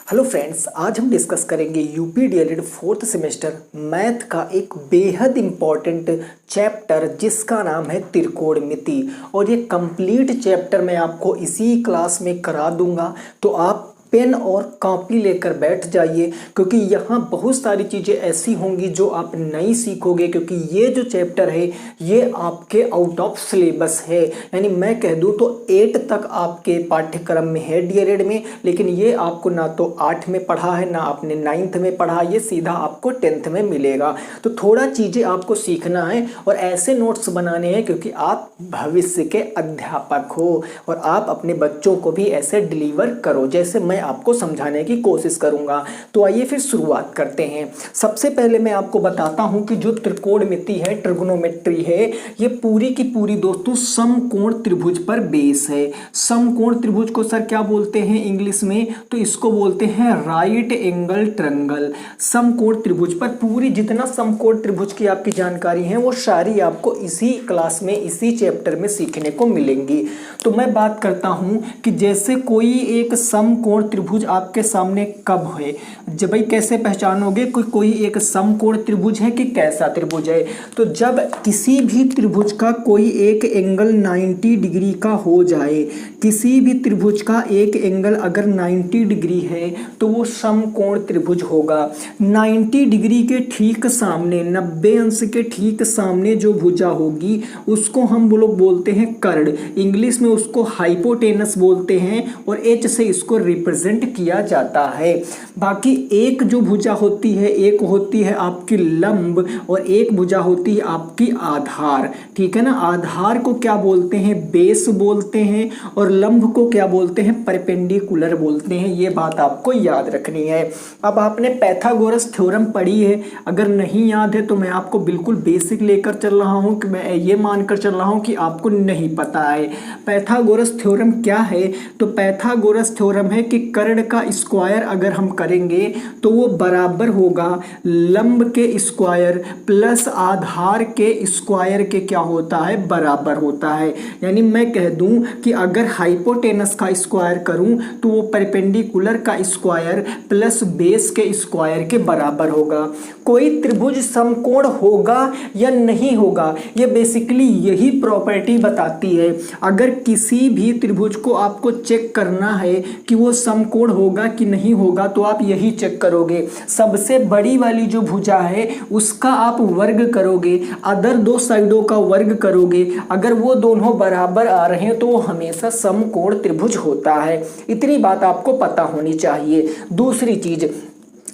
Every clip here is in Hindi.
हेलो फ्रेंड्स, आज हम डिस्कस करेंगे UP DElEd fourth semester math का एक बेहद इम्पॉर्टेंट चैप्टर जिसका नाम है त्रिकोणमिति। और ये कंप्लीट चैप्टर मैं आपको इसी क्लास में करा दूंगा, तो आप पेन और कॉपी लेकर बैठ जाइए, क्योंकि यहाँ बहुत सारी चीज़ें ऐसी होंगी जो आप नहीं सीखोगे, क्योंकि ये जो चैप्टर है ये आपके आउट ऑफ सिलेबस है। यानी मैं कह दूँ तो 8 तक आपके पाठ्यक्रम में है डीएलएड में, लेकिन ये आपको ना तो 8 में पढ़ा है ना आपने 9th में पढ़ा, ये सीधा आपको 10th में मिलेगा। तो थोड़ा चीज़ें आपको सीखना है और ऐसे नोट्स बनाने हैं क्योंकि आप भविष्य के अध्यापक हो और आप अपने बच्चों को भी ऐसे डिलीवर करो जैसे मैं आपको समझाने की कोशिश करूंगा। तो आइए फिर शुरुआत करते हैं। सबसे पहले मैं आपको बताता हूं कि जो त्रिकोणमिति है, ट्रिगोनोमेट्री है, ये पूरी की पूरी दोस्तों समकोण त्रिभुज पर बेस है। समकोण त्रिभुज को सर क्या बोलते हैं इंग्लिश में? तो इसको बोलते हैं राइट एंगल ट्रायंगल। समकोण त्रिभुज पर पूरी जितना समकोण त्रिभुज की आपकी जानकारी है वो सारी आपको इसी क्लास में इसी चैप्टर में सीखने को मिलेंगी। तो मैं बात करता हूं कि जैसे कोई एक समकोण त्रिभुज आपके सामने कब है, जब भाई कैसे पहचानोगे कोई एक समकोण त्रिभुज है कि कैसा त्रिभुज है? तो जब किसी भी त्रिभुज का कोई एक एंगल 90 डिग्री का हो जाए, किसी भी त्रिभुज का एक एंगल अगर 90 डिग्री है तो वो समकोण त्रिभुज होगा। 90 डिग्री के ठीक सामने, 90 अंश के ठीक सामने जो भुजा होगी उसको हम लोग बोलते हैं कर्ण, इंग्लिश में उसको हाइपोटेनस बोलते हैं और एच से इसको रिप्रेजेंट किया जाता है। बाकी एक जो भुजा होती है, एक होती है आपकी लंब और एक भुजा होती है आपकी आधार। ठीक है ना? आधार को क्या बोलते हैं? बेस बोलते हैं और लंब को क्या बोलते हैं? परपेंडिकुलर बोलते हैं। ये बात आपको याद रखनी है। अब आपने पाइथागोरस थ्योरम पढ़ी है, अगर नहीं याद है तो मैं आपको बिल्कुल बेसिक लेकर चल रहा हूं कि मैं ये मानकर चल रहा हूं कि आपको नहीं पता है। पाइथागोरस थ्योरम क्या है? तो पाइथागोरस थ्योरम है कि कर्ण का स्क्वायर अगर हम करेंगे तो वो बराबर होगा लंब के स्क्वायर प्लस आधार के स्क्वायर के क्या होता है? बराबर होता है। यानी मैं कह दूं कि अगर हाइपोटेनस का स्क्वायर करूं तो वो परपेंडिकुलर का स्क्वायर प्लस बेस के स्क्वायर के बराबर होगा। कोई त्रिभुज समकोण होगा या नहीं होगा, ये बेसिकली यही प्रॉपर्टी बताती है। अगर किसी भी त्रिभुज को आपको चेक करना है कि वो समकोण होगा कि नहीं होगा तो आप यही चेक करोगे, सबसे बड़ी वाली जो भुजा है उसका आप वर्ग करोगे, अदर दो साइडों का वर्ग करोगे, अगर वो दोनों बराबर आ रहे हैं तो वो हमेशा समकोण त्रिभुज होता है। इतनी बात आपको पता होनी चाहिए। दूसरी चीज,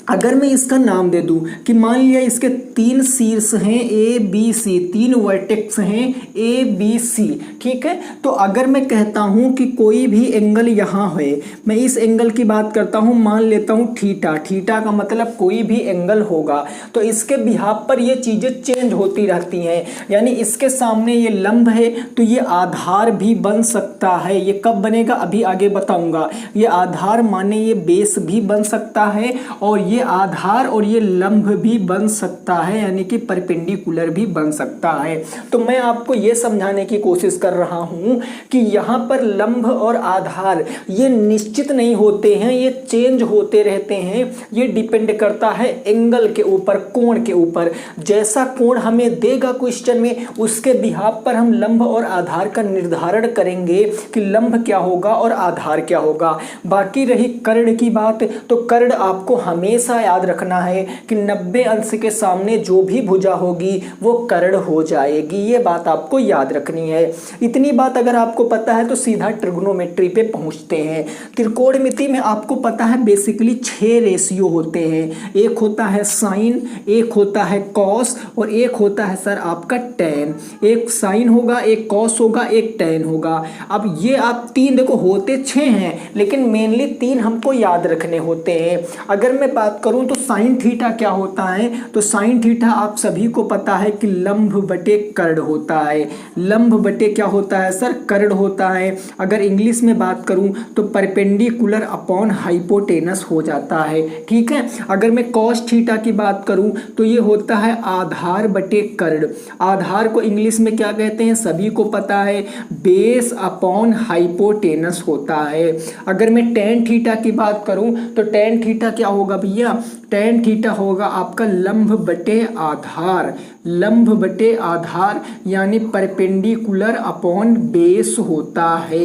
अगर मैं इसका नाम दे दूं कि मान लिया इसके 3 शीर्ष हैं ए बी सी, 3 वर्टेक्स हैं ए बी सी, ठीक है? तो अगर मैं कहता हूं कि कोई भी एंगल यहां है, मैं इस एंगल की बात करता हूं, मान लेता हूं थीटा। थीटा का मतलब कोई भी एंगल होगा, तो इसके बिहाफ पर ये चीजें चेंज होती रहती हैं। यानी इसके सामने ये लंब है तो ये आधार भी बन सकता है। ये कब बनेगा अभी आगे बताऊंगा। ये आधार माने ये बेस भी बन सकता है और ये आधार और ये लंब भी बन सकता है, यानी कि परपेंडिकुलर भी बन सकता है। तो मैं आपको ये समझाने की कोशिश कर रहा हूं कि यहां पर लंब और आधार ये निश्चित नहीं होते हैं, ये चेंज होते रहते हैं। ये डिपेंड करता है एंगल के ऊपर, कोण के ऊपर। जैसा कोण हमें देगा क्वेश्चन में उसके बिहाफ पर हम लंब और आधार का निर्धारण करेंगे कि लंब क्या होगा और आधार क्या होगा। बाकी रही कर्ण की बात, तो कर्ण आपको हमेशा याद रखना है कि 90 अंश के सामने जो भी भुजा होगी वो कर्ण हो जाएगी। ये बात आपको याद रखनी है। इतनी बात अगर आपको पता है तो सीधा ट्रिगोनोमेट्री पे पहुंचते हैं। त्रिकोणमिति में आपको पता है बेसिकली 6 रेशियो होते हैं। एक होता है साइन, एक होता है कॉस और एक होता है सर आपका टैन। एक साइन होगा, एक कॉस होगा, एक टैन होगा। अब ये आप 3 देखो होते 6 हैं, लेकिन मेनली 3 हमको याद रखने होते हैं। अगर मैं बात बात करूं तो साइन थीटा क्या होता है, तो साइन थीटा आप सभी को पता है कि लंब बटे कर्ण होता है। लंब बटे क्या होता है सर, कर्ण होता है। अगर इंग्लिश में बात करूं तो परपेंडिकुलर अपॉन हाइपोटेनस हो जाता है, ठीक है। अगर मैं कॉस थीटा की बात करूं तो ये होता है आधार बटे कर्ण। आधार को इंग्लिश में क्या कहते हैं सभी को पता है, बेस अपॉन हाइपोटेनस होता है। अगर मैं टेन थीटा की बात करूं तो टेन थीटा क्या होगा भैया, टेन थीटा होगा आपका लंब बटे आधार। लंब बटे आधार यानी परपेंडिकुलर अपॉन बेस होता है।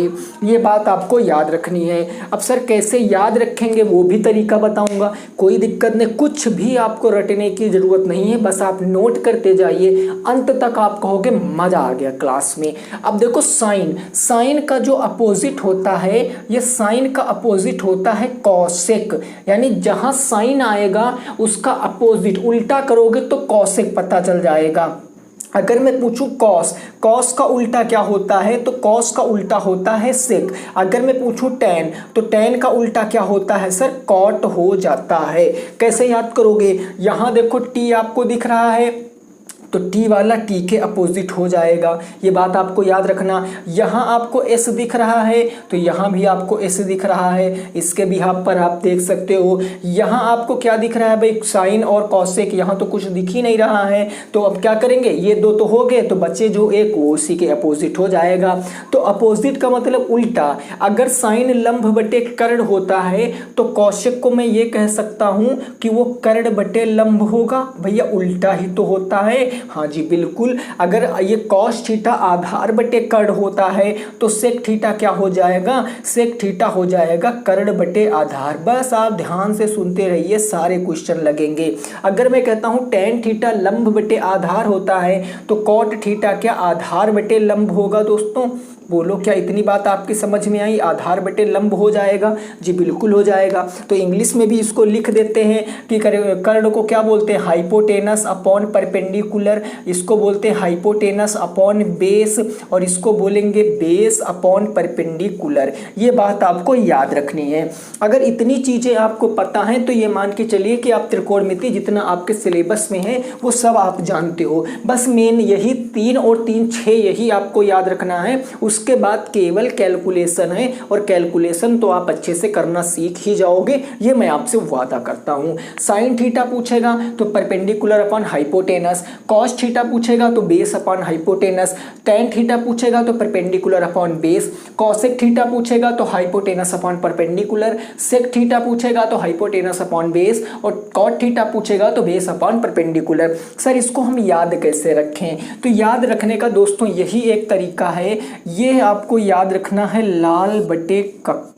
ये बात आपको याद रखनी है। अब सर कैसे याद रखेंगे वो भी तरीका बताऊंगा, कोई दिक्कत नहीं, कुछ भी आपको रटने की जरूरत नहीं है, बस आप नोट करते जाइए, अंत तक आप कहोगे मजा आ गया क्लास में। अब देखो साइन, साइन का जो अपोजिट होता है, ये साइन का अपोजिट होता है कॉसेक, यानी जहां साइन आएगा उसका अपोजिट उल्टा करोगे तो कॉसेक पता चल जाएगा। अगर मैं पूछूं कॉस, कॉस का उल्टा क्या होता है, तो कॉस का उल्टा होता है सेक। अगर मैं पूछूं टेन, तो टेन का उल्टा क्या होता है सर, कॉट हो जाता है। कैसे याद करोगे, यहां देखो टी आपको दिख रहा है तो टी वाला टी के अपोजिट हो जाएगा, ये बात आपको याद रखना। यहाँ आपको एस दिख रहा है तो यहाँ भी आपको एस दिख रहा है, इसके बिहाफ पर आप देख सकते हो। यहाँ आपको क्या दिख रहा है भाई, साइन और कॉसेक, यहाँ तो कुछ दिख ही नहीं रहा है, तो अब क्या करेंगे, ये दो तो हो गए, तो बच्चे जो एक वो उसी के अपोजिट हो जाएगा। तो अपोजिट का मतलब उल्टा। अगर साइन लंब बटे कर्ण होता है तो कॉसेक को मैं ये कह सकता हूँ कि वो कर्ण बटे लंब होगा, भैया उल्टा ही तो होता है। हाँ जी बिल्कुल, अगर ये कॉस थीटा आधार बटे कर्ण होता है तो सेक थीटा क्या हो जाएगा, सेक थीटा हो जाएगा कर्ण बटे आधार। बस आप ध्यान से सुनते रहिए, सारे क्वेश्चन लगेंगे। अगर मैं कहता हूं टेन थीटा लंब बटे आधार होता है तो कॉट थीटा क्या आधार बटे लंब होगा दोस्तों, बोलो क्या इतनी बात आपकी समझ में आई, आधार बटे लंब हो जाएगा, जी बिल्कुल हो जाएगा। तो इंग्लिश में भी इसको लिख देते हैं कि कर्ण को क्या बोलते हैं, हाइपोटेनस अपॉन परपेंडिकुलर, इसको बोलते हैं हाइपोटेनस अपॉन बेस, और इसको बोलेंगे बेस अपॉन परपेंडिकुलर। ये बात आपको याद रखनी है। अगर इतनी चीज़ें आपको पता हैं तो ये मान के चलिए कि आप त्रिकोणमिति जितना आपके सिलेबस में है वो सब आप जानते हो। बस मेन यही 3 और 3 6 यही आपको याद रखना है, उसके बाद केवल कैलकुलेशन है, और कैलकुलेशन तो आप अच्छे से करना सीख ही जाओगे, ये मैं आपसे वादा करता हूं। साइन थीटा पूछेगा तो perpendicular upon hypotenuse, cos theta पूछेगा तो base upon hypotenuse, tan theta पूछेगा तो perpendicular upon base, cosec theta पूछेगा तो hypotenuse upon perpendicular, sec theta पूछेगा तो हाइपोटेनस अपॉन बेस, और कॉट थीटा पूछेगा तो बेस अपॉन परपेंडिकुलर। सर इसको हम याद कैसे रखें, तो याद रखने का दोस्तों यही एक तरीका है, ये आपको याद रखना है लाल बटे कक्का।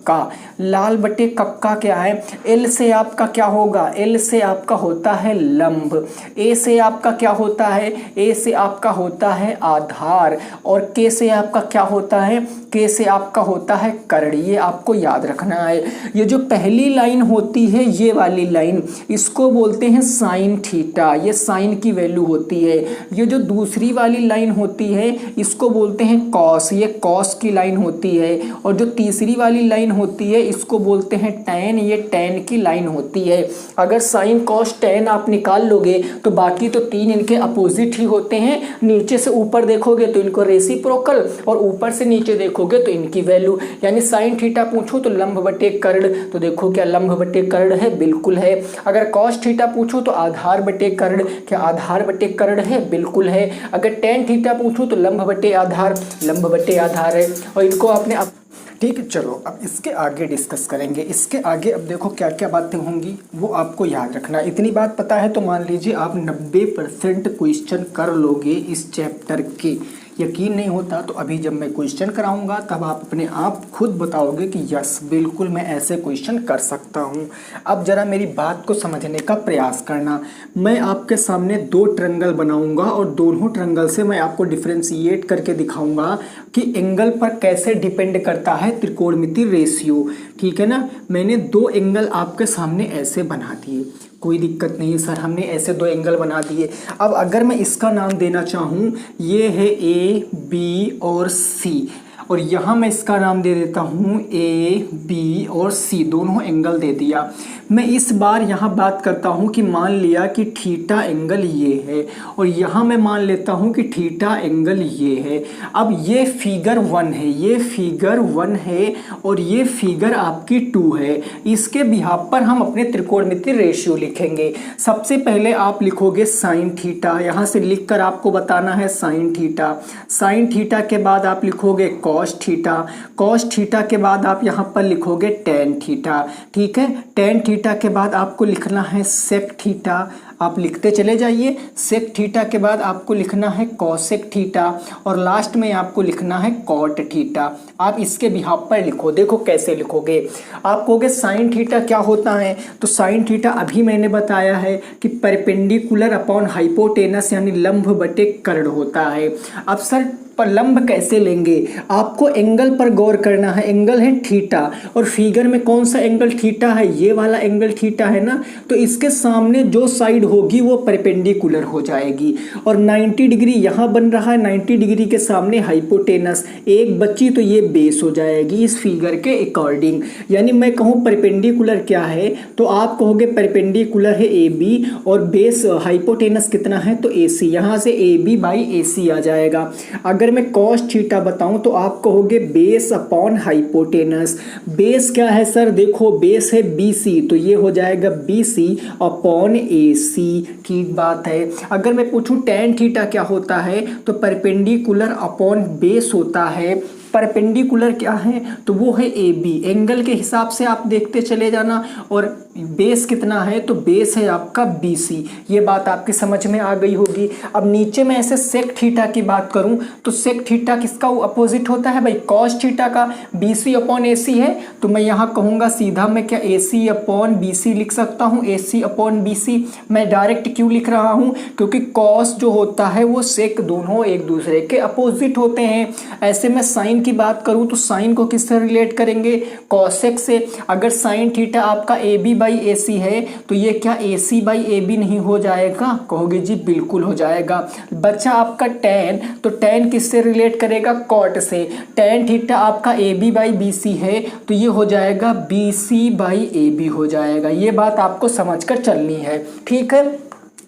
लाल बटे कक्का क्या है, एल से आपका क्या होगा, एल से आपका होता है लंब, ए से आपका क्या होता है, ए से आपका होता है आधार, और के से आपका क्या होता है, के से आपका होता है कर्ण। ये आपको याद रखना है। ये जो पहली लाइन होती है ये वाली लाइन, इसको बोलते हैं साइन थीटा, ये साइन की वैल्यू होती है। ये जो दूसरी वाली लाइन होती है इसको बोलते हैं कॉस, ये कॉस की लाइन होती है। और जो तीसरी वाली लाइन होती है इसको बोलते हैं टैन, ये टैन की लाइन होती है। अगर साइन कॉस टैन आप निकाल लोगे तो बाकी तो 3 इनके अपोजिट ही होते हैं। नीचे से ऊपर देखोगे तो इनको रेसिप्रोकल, और ऊपर से नीचे देखोगे तो इनकी वैल्यू। यानी साइन थीटा पूछो तो लंब बटे कर्ण, तो देखो क्या लंब बटे कर्ण है, बिल्कुल है। अगर कॉस थीटा पूछो तो आधार बटे कर्ण, क्या आधार बटे कर्ण है, बिल्कुल है। अगर टेन थीटा पूछो तो लंब बटे आधार, लंब बटे आधार है। और इनको आपने अब ठीक है, चलो अब इसके आगे डिस्कस करेंगे। इसके आगे अब देखो क्या क्या बातें होंगी वो आपको याद रखना। इतनी बात पता है तो मान लीजिए आप 90% क्वेश्चन कर लोगे इस चैप्टर के। यकीन नहीं होता तो अभी जब मैं क्वेश्चन कराऊंगा तब आप अपने आप खुद बताओगे कि यस बिल्कुल मैं ऐसे क्वेश्चन कर सकता हूं। अब जरा मेरी बात को समझने का प्रयास करना। मैं आपके सामने 2 ट्रायंगल बनाऊंगा और दोनों ट्रायंगल से मैं आपको डिफरेंशिएट करके दिखाऊंगा कि एंगल पर कैसे डिपेंड करता है त्रिकोणमिति रेशियो। ठीक है ना, मैंने 2 एंगल आपके सामने ऐसे बना दिए, कोई दिक्कत नहीं सर, हमने ऐसे 2 एंगल बना दिए। अब अगर मैं इसका नाम देना चाहूँ, ये है ए बी और सी, और यहाँ मैं इसका नाम दे देता हूँ ए बी और सी, दोनों एंगल दे दिया। मैं इस बार यहाँ बात करता हूँ कि मान लिया कि थीटा एंगल ये है और यहाँ मैं मान लेता हूँ कि थीटा एंगल ये है। अब ये फिगर 1 है, ये फिगर 1 है और ये फिगर आपकी 2 है। इसके बिहाफ पर हम अपने त्रिकोणमितीय रेशियो लिखेंगे। सबसे पहले आप लिखोगे साइन थीटा, यहाँ से लिखकर आपको बताना है साइन थीटा। साइन थीटा के बाद आप लिखोगे कॉस थीटा, कॉस थीटा के बाद आप यहाँ पर लिखोगे टेन थीटा। ठीक है, टेन थीटा के बाद आपको लिखना है सेक थीटा। आप लिखते चले जाइए। सेक थीटा के बाद आपको लिखना है कॉसेक थीटा और लास्ट में आपको लिखना है कॉट थीटा। आप इसके बिहाफ पर लिखो। देखो कैसे लिखोगे। आप कहोगे साइन थीटा क्या होता है, तो साइन थीटा अभी मैंने बताया है कि परपेंडिकुलर अपॉन हाइपोटेनस यानी लंब बटे कर्ण होता है। अब सर पर लंब कैसे लेंगे, आपको एंगल पर गौर करना है। एंगल है थीटा और फिगर में कौन सा एंगल थीटा है, ये वाला एंगल थीटा है ना, तो इसके सामने जो साइड होगी वो परपेंडिकुलर हो जाएगी और 90 डिग्री यहाँ बन रहा है, 90 डिग्री के सामने हाइपोटेनस एक बच्ची, तो ये बेस हो जाएगी इस फिगर के अकॉर्डिंग। यानी मैं कहूँ परपेंडिकुलर क्या है, तो आप कहोगे परपेंडिकुलर है ए बी और बेस हाइपोटेनस कितना है, तो ए सी। यहाँ से ए बी बाई ए सी आ जाएगा। अगर मैं कॉस थीटा बताऊं तो आप कहोगे बेस अपॉन हाइपोटेनस। बेस क्या है सर, देखो बेस है BC, तो ये हो जाएगा BC अपॉन AC। ठीक बात है। अगर मैं पूछूं टेन थीटा क्या होता है, तो परपेंडिकुलर अपॉन बेस होता है। परपेंडिकुलर क्या है, तो वो है AB। एंगल के हिसाब से आप देखते चले जाना और बेस कितना है, तो बेस है आपका BC। ये बात आपकी समझ में आ गई होगी। अब नीचे में ऐसे सेक थीटा की बात करूं तो सेक थीटा किसका अपोजिट होता है भाई, कॉस थीटा का। BC अपॉन AC है, तो मैं यहाँ कहूँगा सीधा मैं क्या AC अपॉन BC लिख सकता हूँ। AC अपॉन BC मैं डायरेक्ट क्यों लिख रहा हूँ, क्योंकि कॉस जो होता है वो सेक दोनों एक दूसरे के अपोजिट होते हैं। ऐसे में साइन की बात करूं तो साइन को किससे रिलेट करेंगे, कॉसेक से। अगर साइन थीटा आपका AB बाई AC है तो ये क्या AC बाई AB नहीं हो जाएगा, कहोगे जी बिल्कुल हो जाएगा। बच्चा आपका टेन, तो टेन किससे रिलेट करेगा, कॉट से। टेन थीटा आपका AB बाई BC है तो ये हो जाएगा BC बाई AB हो जाएगा। ये बात आपको समझकर चलनी है। ठीक है,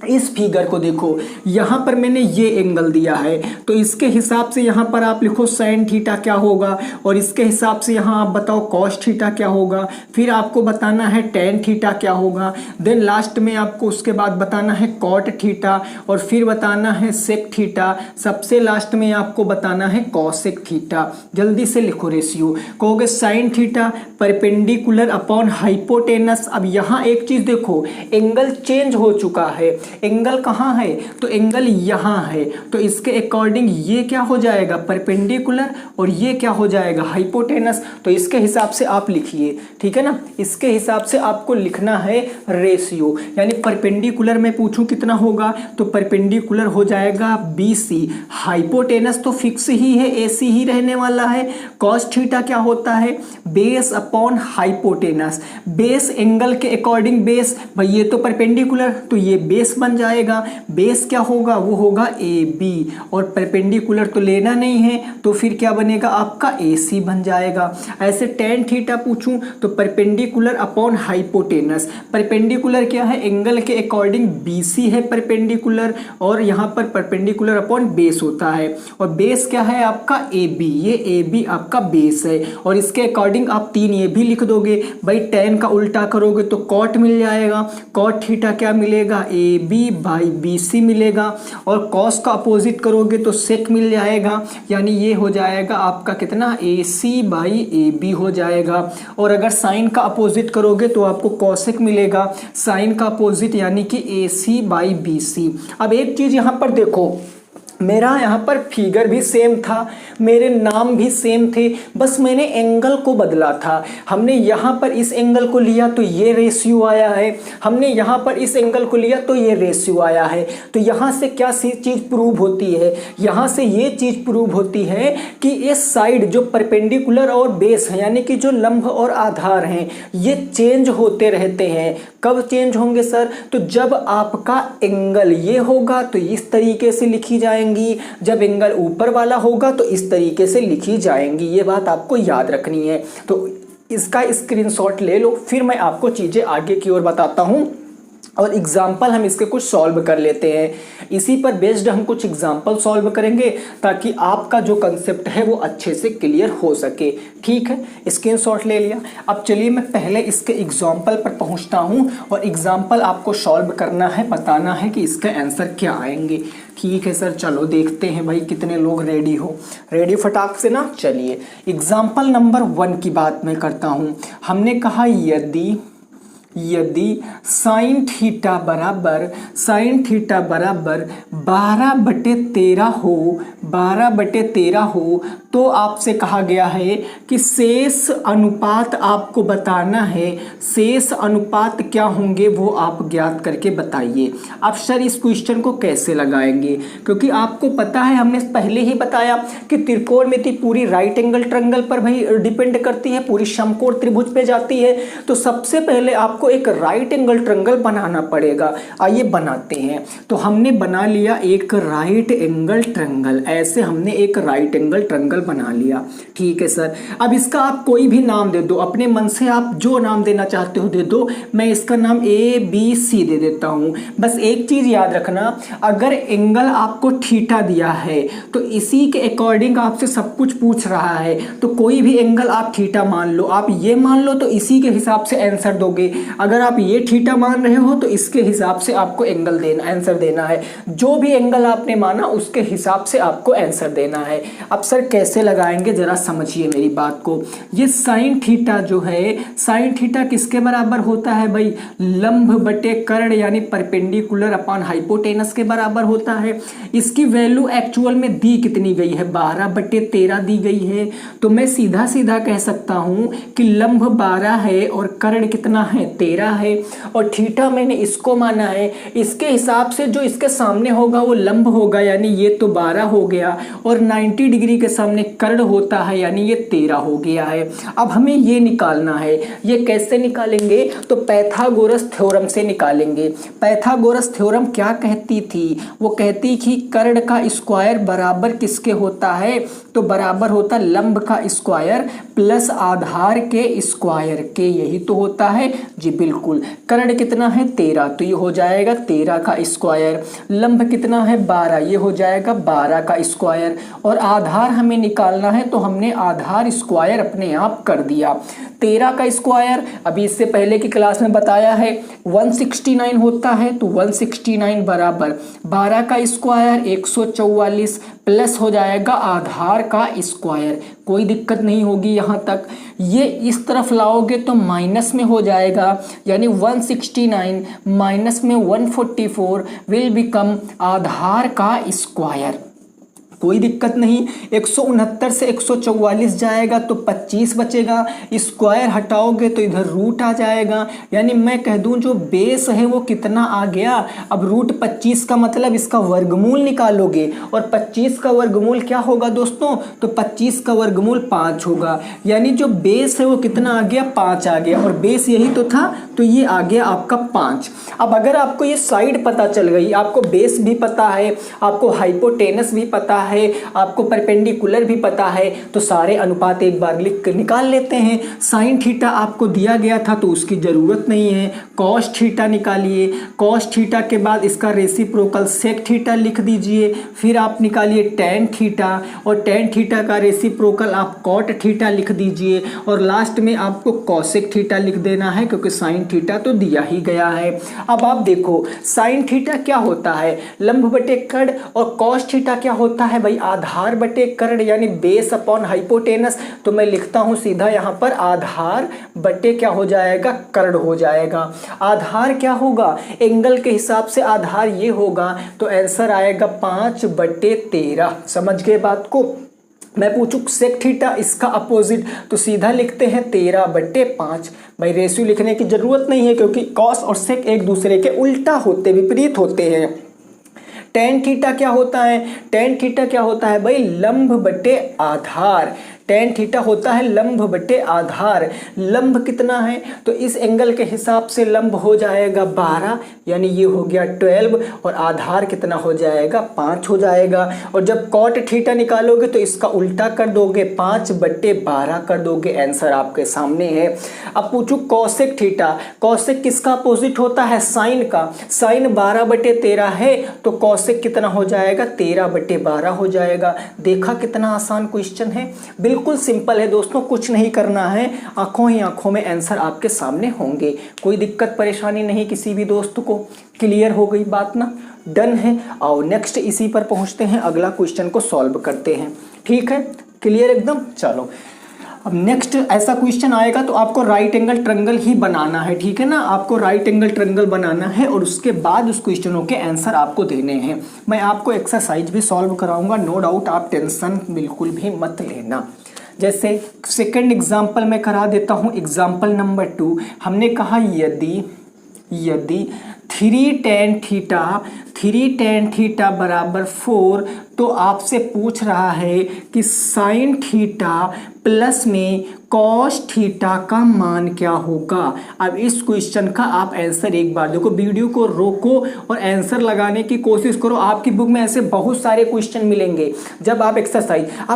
इस फिगर को देखो, यहाँ पर मैंने ये एंगल दिया है तो इसके हिसाब से यहाँ पर आप लिखो साइन थीटा क्या होगा और इसके हिसाब से यहाँ आप बताओ कॉस थीटा क्या होगा, फिर आपको बताना है टेन थीटा क्या होगा, देन लास्ट में आपको उसके बाद बताना है कॉट थीटा और फिर बताना है सेक थीटा, सबसे लास्ट में आपको बताना है कॉसेक थीटा। जल्दी से लिखो रेशियो। कहोगे sine theta perpendicular upon hypotenuse. अब यहाँ एक चीज देखो, एंगल चेंज हो चुका है। एंगल कहाँ है, तो एंगल यहाँ है, तो इसके अकॉर्डिंग ये क्या हो जाएगा, परपेंडिकुलर और ये क्या हो जाएगा, हाइपोटेनस। तो इसके हिसाब से आप लिखिए। ठीक है ना, इसके हिसाब से आपको लिखना है रेशियो। यानी परपेंडिकुलर में पूछूं कितना होगा, तो परपेंडिकुलर हो जाएगा BC। हाइपोटेनस तो फिक्स ही है, AC ही रहने वाला है। कॉस थीटा क्या होता है, base upon hypotenuse. Base angle के अकॉर्डिंग बेस, भाई ये तो परपेंडिकुलर तो ये बेस बन जाएगा। बेस क्या होगा, वो होगा AB और परपेंडिकुलर तो लेना नहीं है तो फिर क्या बनेगा आपका AC बन जाएगा। ऐसे टेन थीटा पूछूं तो परपेंडिकुलर अपॉन हाइपोटेनस। परपेंडिकुलर क्या है, एंगल के अकॉर्डिंग BC है परपेंडिकुलर और यहाँ पर परपेंडिकुलर अपॉन बेस होता है और बेस क्या है आपका AB। ये AB आपका बेस है और इसके अकॉर्डिंग आप 3 ये भी लिख दोगे। भाई टेन का उल्टा करोगे तो कॉट मिल जाएगा। कॉट थीटा क्या मिलेगा, AB बाई BC मिलेगा और कॉस का अपोजिट करोगे तो सेक मिल जाएगा। यानी ये हो जाएगा आपका कितना, AC बाई AB हो जाएगा। और अगर साइन का अपोजिट करोगे तो आपको कॉसेक मिलेगा। साइन का अपोजिट यानी कि AC बाई BC। अब एक चीज यहाँ पर देखो, मेरा यहाँ पर फिगर भी सेम था, मेरे नाम भी सेम थे, बस मैंने एंगल को बदला था। हमने यहाँ पर इस एंगल को लिया तो ये रेशियो आया है, हमने यहाँ पर इस एंगल को लिया तो ये रेशियो आया है। तो यहाँ से क्या चीज़ प्रूव होती है, यहाँ से ये चीज़ प्रूव होती है कि इस साइड जो परपेंडिकुलर और बेस है यानी कि जो लंब और आधार हैं ये चेंज होते रहते हैं। कब चेंज होंगे सर, तो जब आपका एंगल ये होगा तो इस तरीके से लिखी जाएंगी, जब एंगल ऊपर वाला होगा तो इस तरीके से लिखी जाएंगी। ये बात आपको याद रखनी है। तो इसका स्क्रीनशॉट ले लो, फिर मैं आपको चीज़ें आगे की ओर बताता हूँ और एग्जाम्पल हम इसके कुछ सॉल्व कर लेते हैं। इसी पर बेस्ड हम कुछ एग्जाम्पल सॉल्व करेंगे ताकि आपका जो कंसेप्ट है वो अच्छे से क्लियर हो सके। ठीक है, स्क्रीनशॉट ले लिया। अब चलिए मैं पहले इसके एग्जाम्पल पर पहुंचता हूं और एग्जाम्पल आपको सॉल्व करना है, बताना है कि इसका आंसर क्या आएंगे। ठीक है सर, चलो देखते हैं भाई कितने लोग रेडी हो। रेडी फटाक से ना। चलिए एग्जाम्पल नंबर 1 की बात मैं करता हूँ। हमने कहा यदि साइन थीटा बराबर 12/13 हो तो आपसे कहा गया है कि शेष अनुपात आपको बताना है। शेष अनुपात क्या होंगे वो आप ज्ञात करके बताइए। अब सर इस क्वेश्चन को कैसे लगाएंगे, क्योंकि आपको पता है हमने पहले ही बताया कि त्रिकोणमिति पूरी राइट एंगल ट्रायंगल पर भाई डिपेंड करती है, पूरी समकोण त्रिभुज पे जाती है। तो सबसे पहले आपको एक राइट एंगल ट्रायंगल बनाना पड़ेगा। आइए बनाते हैं। तो हमने बना लिया एक राइट एंगल ट्रायंगल, ऐसे हमने एक राइट एंगल ट्रायंगल बना लिया। ठीक है सर, अब इसका आप कोई भी नाम दे दो, अपने मन से आप जो नाम देना चाहते हो दे दो। मैं इसका नाम ABC दे देता हूं। बस एक चीज याद रखना, अगर एंगल आपको थीटा दिया है तो इसी के अकॉर्डिंग आपसे सब कुछ पूछ रहा है, तो कोई भी एंगल आप थीटा मान लो, आप ये मान लो तो इसी के हिसाब से आंसर दोगे। अगर आप ये थीटा मान रहे हो तो इसके हिसाब से आपको एंगल देना, आंसर देना है। जो भी एंगल आपने माना उसके हिसाब से आपको आंसर देना है। अब सर कैसे लगाएंगे जरा समझिए मेरी बात को। ये साइन थीटा जो है, साइन थीटा किसके बराबर होता है भाई? लंब बटे कर्ण यानी परपेंडिकुलर अपॉन हाइपोटेनस के बराबर होता है। इसकी वैल्यू एक्चुअल में दी कितनी गई है? 12/13 दी गई है। तो मैं सीधा सीधा कह सकता हूं कि लंब 12 है और कर्ण कितना है? 13 है। और थीटा मैंने इसको माना है, इसके हिसाब से जो इसके सामने होगा वो लंब होगा, यानी ये तो 12 हो गया, और 90 डिग्री के सामने कर्ण होता है यानी ये 13 हो गया है। अब हमें ये निकालना है। ये कैसे निकालेंगे? तो पाइथागोरस थ्योरम से निकालेंगे। पाइथागोरस थ्योरम क्या कहती थी? वो कहती कि कर्ण का स्क्वायर बराबर किसके होता है? तो बराबर होता लंब का स्क्वायर प्लस आधार के स्क्वायर के। यही तो होता है जी, बिल्कुल। कर्ण कितना है? 13, तो ये हो जाएगा 13 का स्क्वायर। लंब कितना है? 12, ये हो जाएगा 12 का स्क्वायर। और आधार हमें निकालना है तो हमने आधार स्क्वायर अपने आप कर दिया। 13 का स्क्वायर अभी इससे पहले की क्लास में बताया है 169 होता है, तो 169 बराबर 12 का स्क्वायर 144 प्लस हो जाएगा आधार का स्क्वायर। कोई दिक्कत नहीं होगी यहाँ तक। ये इस तरफ लाओगे तो माइनस में हो जाएगा, यानी 169 माइनस में 144 विल बिकम आधार का स्क्वायर। कोई दिक्कत नहीं। 169 से 144 जाएगा तो 25 बचेगा। स्क्वायर हटाओगे तो इधर रूट आ जाएगा, यानी मैं कह दूं जो बेस है वो कितना आ गया? अब रूट 25 का मतलब इसका वर्गमूल निकालोगे, और 25 का वर्गमूल क्या होगा दोस्तों? तो 25 का वर्गमूल 5 होगा, यानी जो बेस है वो कितना आ गया? 5 आ गया, और बेस यही तो था, तो ये आ गया आपका 5। अब अगर आपको ये साइड पता चल गई, आपको बेस भी पता है, आपको हाइपोटेनस भी पता है, आपको परपेंडिकुलर भी पता है, तो सारे अनुपात एक बार लिख कर निकाल लेते हैं। साइन थीटा आपको दिया गया था तो उसकी जरूरत नहीं है। कॉस थीटा निकालिए। कॉस थीटा के बाद इसका रेसिप्रोकल सेक थीटा लिख दीजिए। फिर आप निकालिए टेन थीटा, और टेन थीटा का रेसिप्रोकल आप कॉट थीटा लिख दीजिए, और लास्ट में आपको कॉसेक थीटा लिख देना है, क्योंकि साइन थीटा तो दिया ही गया है। अब आप देखो साइन थीटा क्या होता है? लंब बटे कर्ण। और कॉस थीटा क्या होता है भाई? आधार बटे कर्ण यानी बेस अपॉन हाइपोटेनस। तो मैं लिखता हूं सीधा यहाँ पर आधार बटे क्या हो जाएगा? कर्ण हो जाएगा। आधार क्या होगा? एंगल के हिसाब से आधार ये होगा, तो आंसर आएगा 5/13। समझ गए बात को? मैं पूछूं सेक थीटा, इसका अपोजिट, तो सीधा लिखते हैं 13/5। भाई रेशियो लिखने की जरूरत नहीं है, क्योंकि कॉस और सेक एक दूसरे के उल्टा होते, विपरीत होते हैं। टेन थीटा क्या होता है? टेन थीटा क्या होता है भाई? लंब बटे आधार। टेन थीटा होता है लंब बटे आधार। लंब कितना है तो इस एंगल के हिसाब से लंब हो जाएगा 12, यानी ये हो गया 12, और आधार कितना हो जाएगा 5 हो जाएगा। और जब कॉट थीटा निकालोगे तो इसका उल्टा कर दोगे, 5 बटे 12 कर दोगे। आंसर आपके सामने है। अब पूछू कॉसेक थीटा, कॉसेक किसका अपोजिट होता है साइन का। साइन 12 बटे 13 है तो कॉसेक कितना हो जाएगा 13 बटे 12 हो जाएगा। देखा कितना आसान क्वेश्चन है, बिल्कुल सिंपल है दोस्तों, कुछ नहीं करना है, आंखों ही आंखों में आंसर आपके सामने होंगे। कोई दिक्कत परेशानी नहीं किसी भी दोस्त को, क्लियर हो गई बात ना, डन है। आओ नेक्स्ट इसी पर पहुंचते हैं, अगला क्वेश्चन को सॉल्व करते हैं। ठीक है, क्लियर एकदम। चलो अब नेक्स्ट ऐसा क्वेश्चन आएगा तो आपको राइट एंगल ट्रायंगल ही बनाना है, ठीक है ना, आपको राइट एंगल ट्रायंगल बनाना है और उसके बाद उस क्वेश्चनों के आंसर आपको देने हैं। मैं आपको एक्सरसाइज भी सॉल्व कराऊंगा, नो डाउट, आप टेंशन बिल्कुल भी मत लेना। जैसे सेकंड एग्जाम्पल मैं करा देता हूँ, एग्जाम्पल नंबर 2। हमने कहा यदि 3 tan थीटा बराबर 4, तो आपसे पूछ रहा है कि साइन थीटा प्लस में कॉस थीटा का मान क्या होगा। अब इस क्वेश्चन का आप आंसर एक बार देखो, वीडियो को रोको और आंसर लगाने की कोशिश करो। आपकी बुक में ऐसे बहुत सारे क्वेश्चन मिलेंगे। जब आप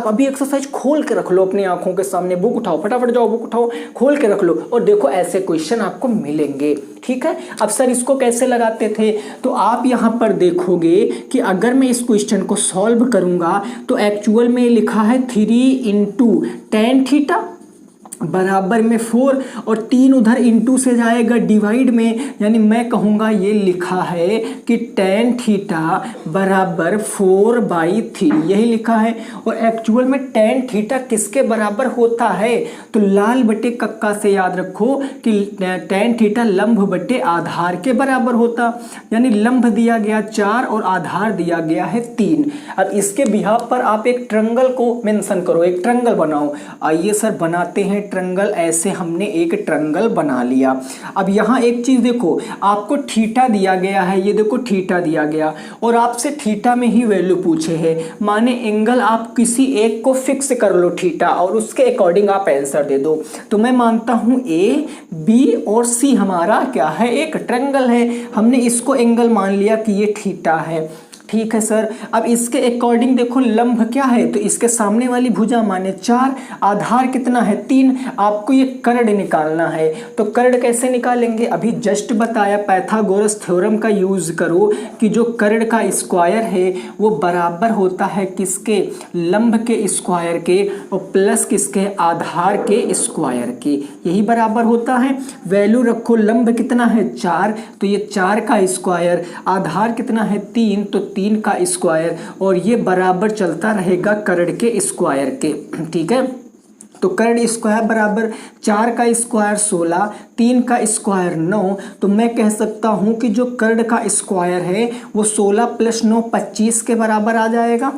अभी एक्सरसाइज खोल के रख लो अपनी आंखों के सामने, बुक उठाओ, फटाफट जाओ बुक उठाओ, खोल के रख लो और देखो ऐसे क्वेश्चन आपको मिलेंगे। ठीक है, अब सर इसको कैसे लगाते थे, तो आप यहाँ पर देखोगे कि अगर मैं इस क्वेश्चन को सॉल्व करूंगा तो एक्चुअल में लिखा है 3 × tan थीटा बराबर में 4 और 3 उधर इंटू से जाएगा डिवाइड में, यानी मैं कहूँगा ये लिखा है कि tan थीटा बराबर 4/3, यही लिखा है। और एक्चुअल में tan थीटा किसके बराबर होता है, तो लाल बटे कक्का से याद रखो कि tan थीटा लंब बटे आधार के बराबर होता, यानी लंब दिया गया 4 और आधार दिया गया है 3। अब इसके बिहाफ पर आप एक ट्रायंगल को मेंशन करो, एक ट्रायंगल बनाओ। आइए सर बनाते हैं ट्रायंगल। ऐसे हमने एक ट्रायंगल बना लिया। अब यहाँ एक चीज देखो, आपको थीटा दिया गया है, ये देखो थीटा दिया गया और आपसे थीटा में ही वैल्यू पूछे है, माने एंगल आप किसी एक को फिक्स कर लो थीटा और उसके अकॉर्डिंग आप आंसर दे दो। तो मैं मानता हूं ए, बी और सी हमारा क्या है, एक ट्रायंगल है। हमने इसको एंगल मान लिया कि ये थीटा है। ठीक है सर, अब इसके अकॉर्डिंग देखो लंब क्या है, तो इसके सामने वाली भुजा माने 4, आधार कितना है 3। आपको ये कर्ड निकालना है, तो कर्ड कैसे निकालेंगे, अभी जस्ट बताया, पाइथागोरस थ्योरम का यूज करो कि जो कर्ड का स्क्वायर है वो बराबर होता है किसके, लंब के स्क्वायर के और प्लस किसके, आधार के स्क्वायर के, यही बराबर होता है। वैल्यू रखो, लंब कितना है 4, तो ये 4 का स्क्वायर, आधार कितना है 3, तो 3 का स्क्वायर, और ये बराबर चलता रहेगा कर्ड के स्क्वायर के। ठीक है, तो कर्ड स्क्वायर बराबर 4 का स्क्वायर 16, 3 का स्क्वायर 9, तो मैं कह सकता हूं कि जो कर्ड का स्क्वायर है वो 16 + 9 25 के बराबर आ जाएगा।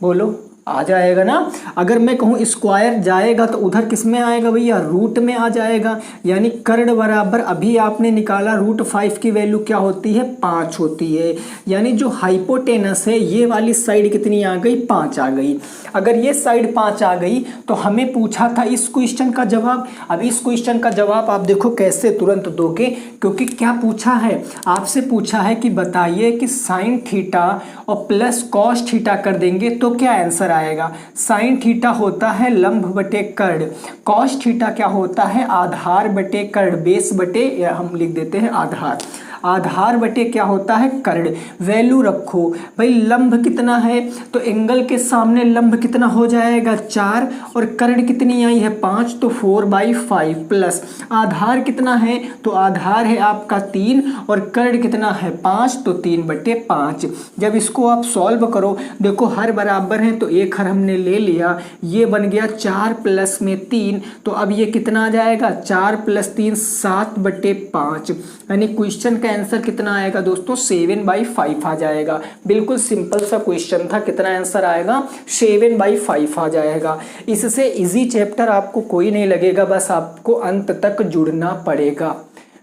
बोलो आ जाएगा ना। अगर मैं कहूँ स्क्वायर जाएगा तो उधर किस में आएगा भैया, रूट में आ जाएगा, यानी कर्ड बराबर अभी आपने निकाला √5 की वैल्यू क्या होती है 5 होती है, यानी जो हाइपोटेनस है ये वाली साइड कितनी आ गई 5 आ गई। अगर ये साइड 5 आ गई तो हमें पूछा था इस क्वेश्चन का जवाब। अब इस क्वेश्चन का जवाब आप देखो कैसे तुरंत दोगे, क्योंकि क्या पूछा है, आपसे पूछा है कि बताइए कि साइन थीटा और प्लस कॉस थीटा कर देंगे तो क्या आंसर आएगा। साइन थीटा होता है लंब बटे कर्ड, कॉस थीटा क्या होता है आधार बटे कर्ड, बेस बटे, या हम लिख देते हैं आधार, आधार बटे क्या होता है कर्ड। वैल्यू रखो भाई, लंब कितना है तो एंगल के सामने लंब कितना हो जाएगा 4 और कर्ड कितनी आई है 5, तो 4/5 प्लस आधार कितना है, तो आधार है आपका 3 और कर्ड कितना है 5, तो 3/5। जब इसको आप सॉल्व करो देखो हर बराबर है तो एक हर हमने ले लिया, ये बन गया 4 + में 3, तो अब ये कितना आ जाएगा 4 + 3 7/5, यानी क्वेश्चन का आंसर कितना आएगा दोस्तों 7/5 आ जाएगा। बिल्कुल सिंपल सा क्वेश्चन था, कितना आंसर आएगा 7/5 आ जाएगा। इससे इजी चैप्टर आपको कोई नहीं लगेगा, बस आपको अंत तक जुड़ना पड़ेगा।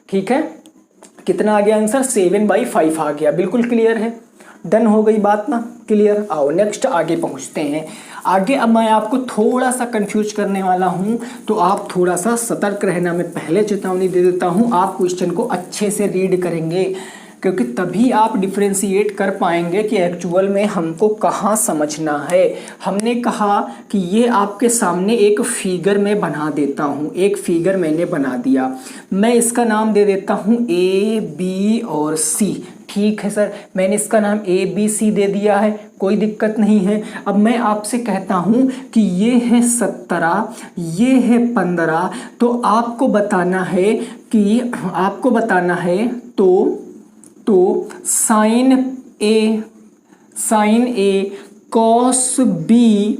ठीक है, कितना आ गया आंसर 7/5 आ गया, बिल्कुल क्लियर है, डन हो गई बात ना, क्लियर। आओ नेक्स्ट आगे पहुंचते हैं। आगे अब मैं आपको थोड़ा सा कंफ्यूज करने वाला हूं, तो आप थोड़ा सा सतर्क रहना। मैं पहले चेतावनी दे देता हूं, आप क्वेश्चन को अच्छे से रीड करेंगे, क्योंकि तभी आप डिफ्रेंशिएट कर पाएंगे कि एक्चुअल में हमको कहाँ समझना है। हमने कहा कि ये आपके सामने एक फिगर में बना देता हूँ, एक फिगर मैंने बना दिया, मैं इसका नाम दे देता हूँ ए बी और सी। ठीक है सर, मैंने इसका नाम ए बी सी दे दिया है, कोई दिक्कत नहीं है। अब मैं आपसे कहता हूँ कि ये है 17, ये है 15, तो आपको बताना है कि आपको बताना है तो साइन ए कॉस बी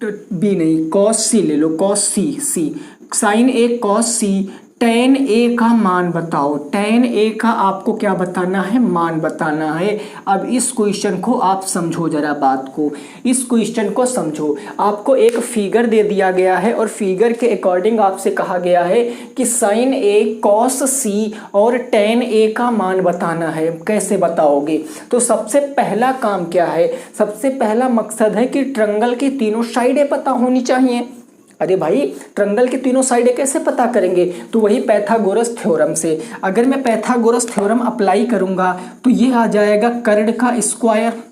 नहीं, कॉस सी ले लो, कॉस सी साइन ए कॉस सी, टेन ए का मान बताओ। टेन ए का आपको क्या बताना है, मान बताना है। अब इस क्वेश्चन को आप समझो, जरा बात को, इस क्वेश्चन को समझो। आपको एक फिगर दे दिया गया है और फिगर के अकॉर्डिंग आपसे कहा गया है कि साइन ए कॉस सी और टेन ए का मान बताना है। कैसे बताओगे? तो सबसे पहला काम क्या है, सबसे पहला मकसद है कि ट्रायंगल की तीनों साइडें पता होनी चाहिए। अरे भाई, ट्रायंगल की तीनों साइडें कैसे पता करेंगे? तो वही पाइथागोरस थ्योरम से। अगर मैं पाइथागोरस थ्योरम अप्लाई करूंगा तो ये आ जाएगा कर्ण का स्क्वायर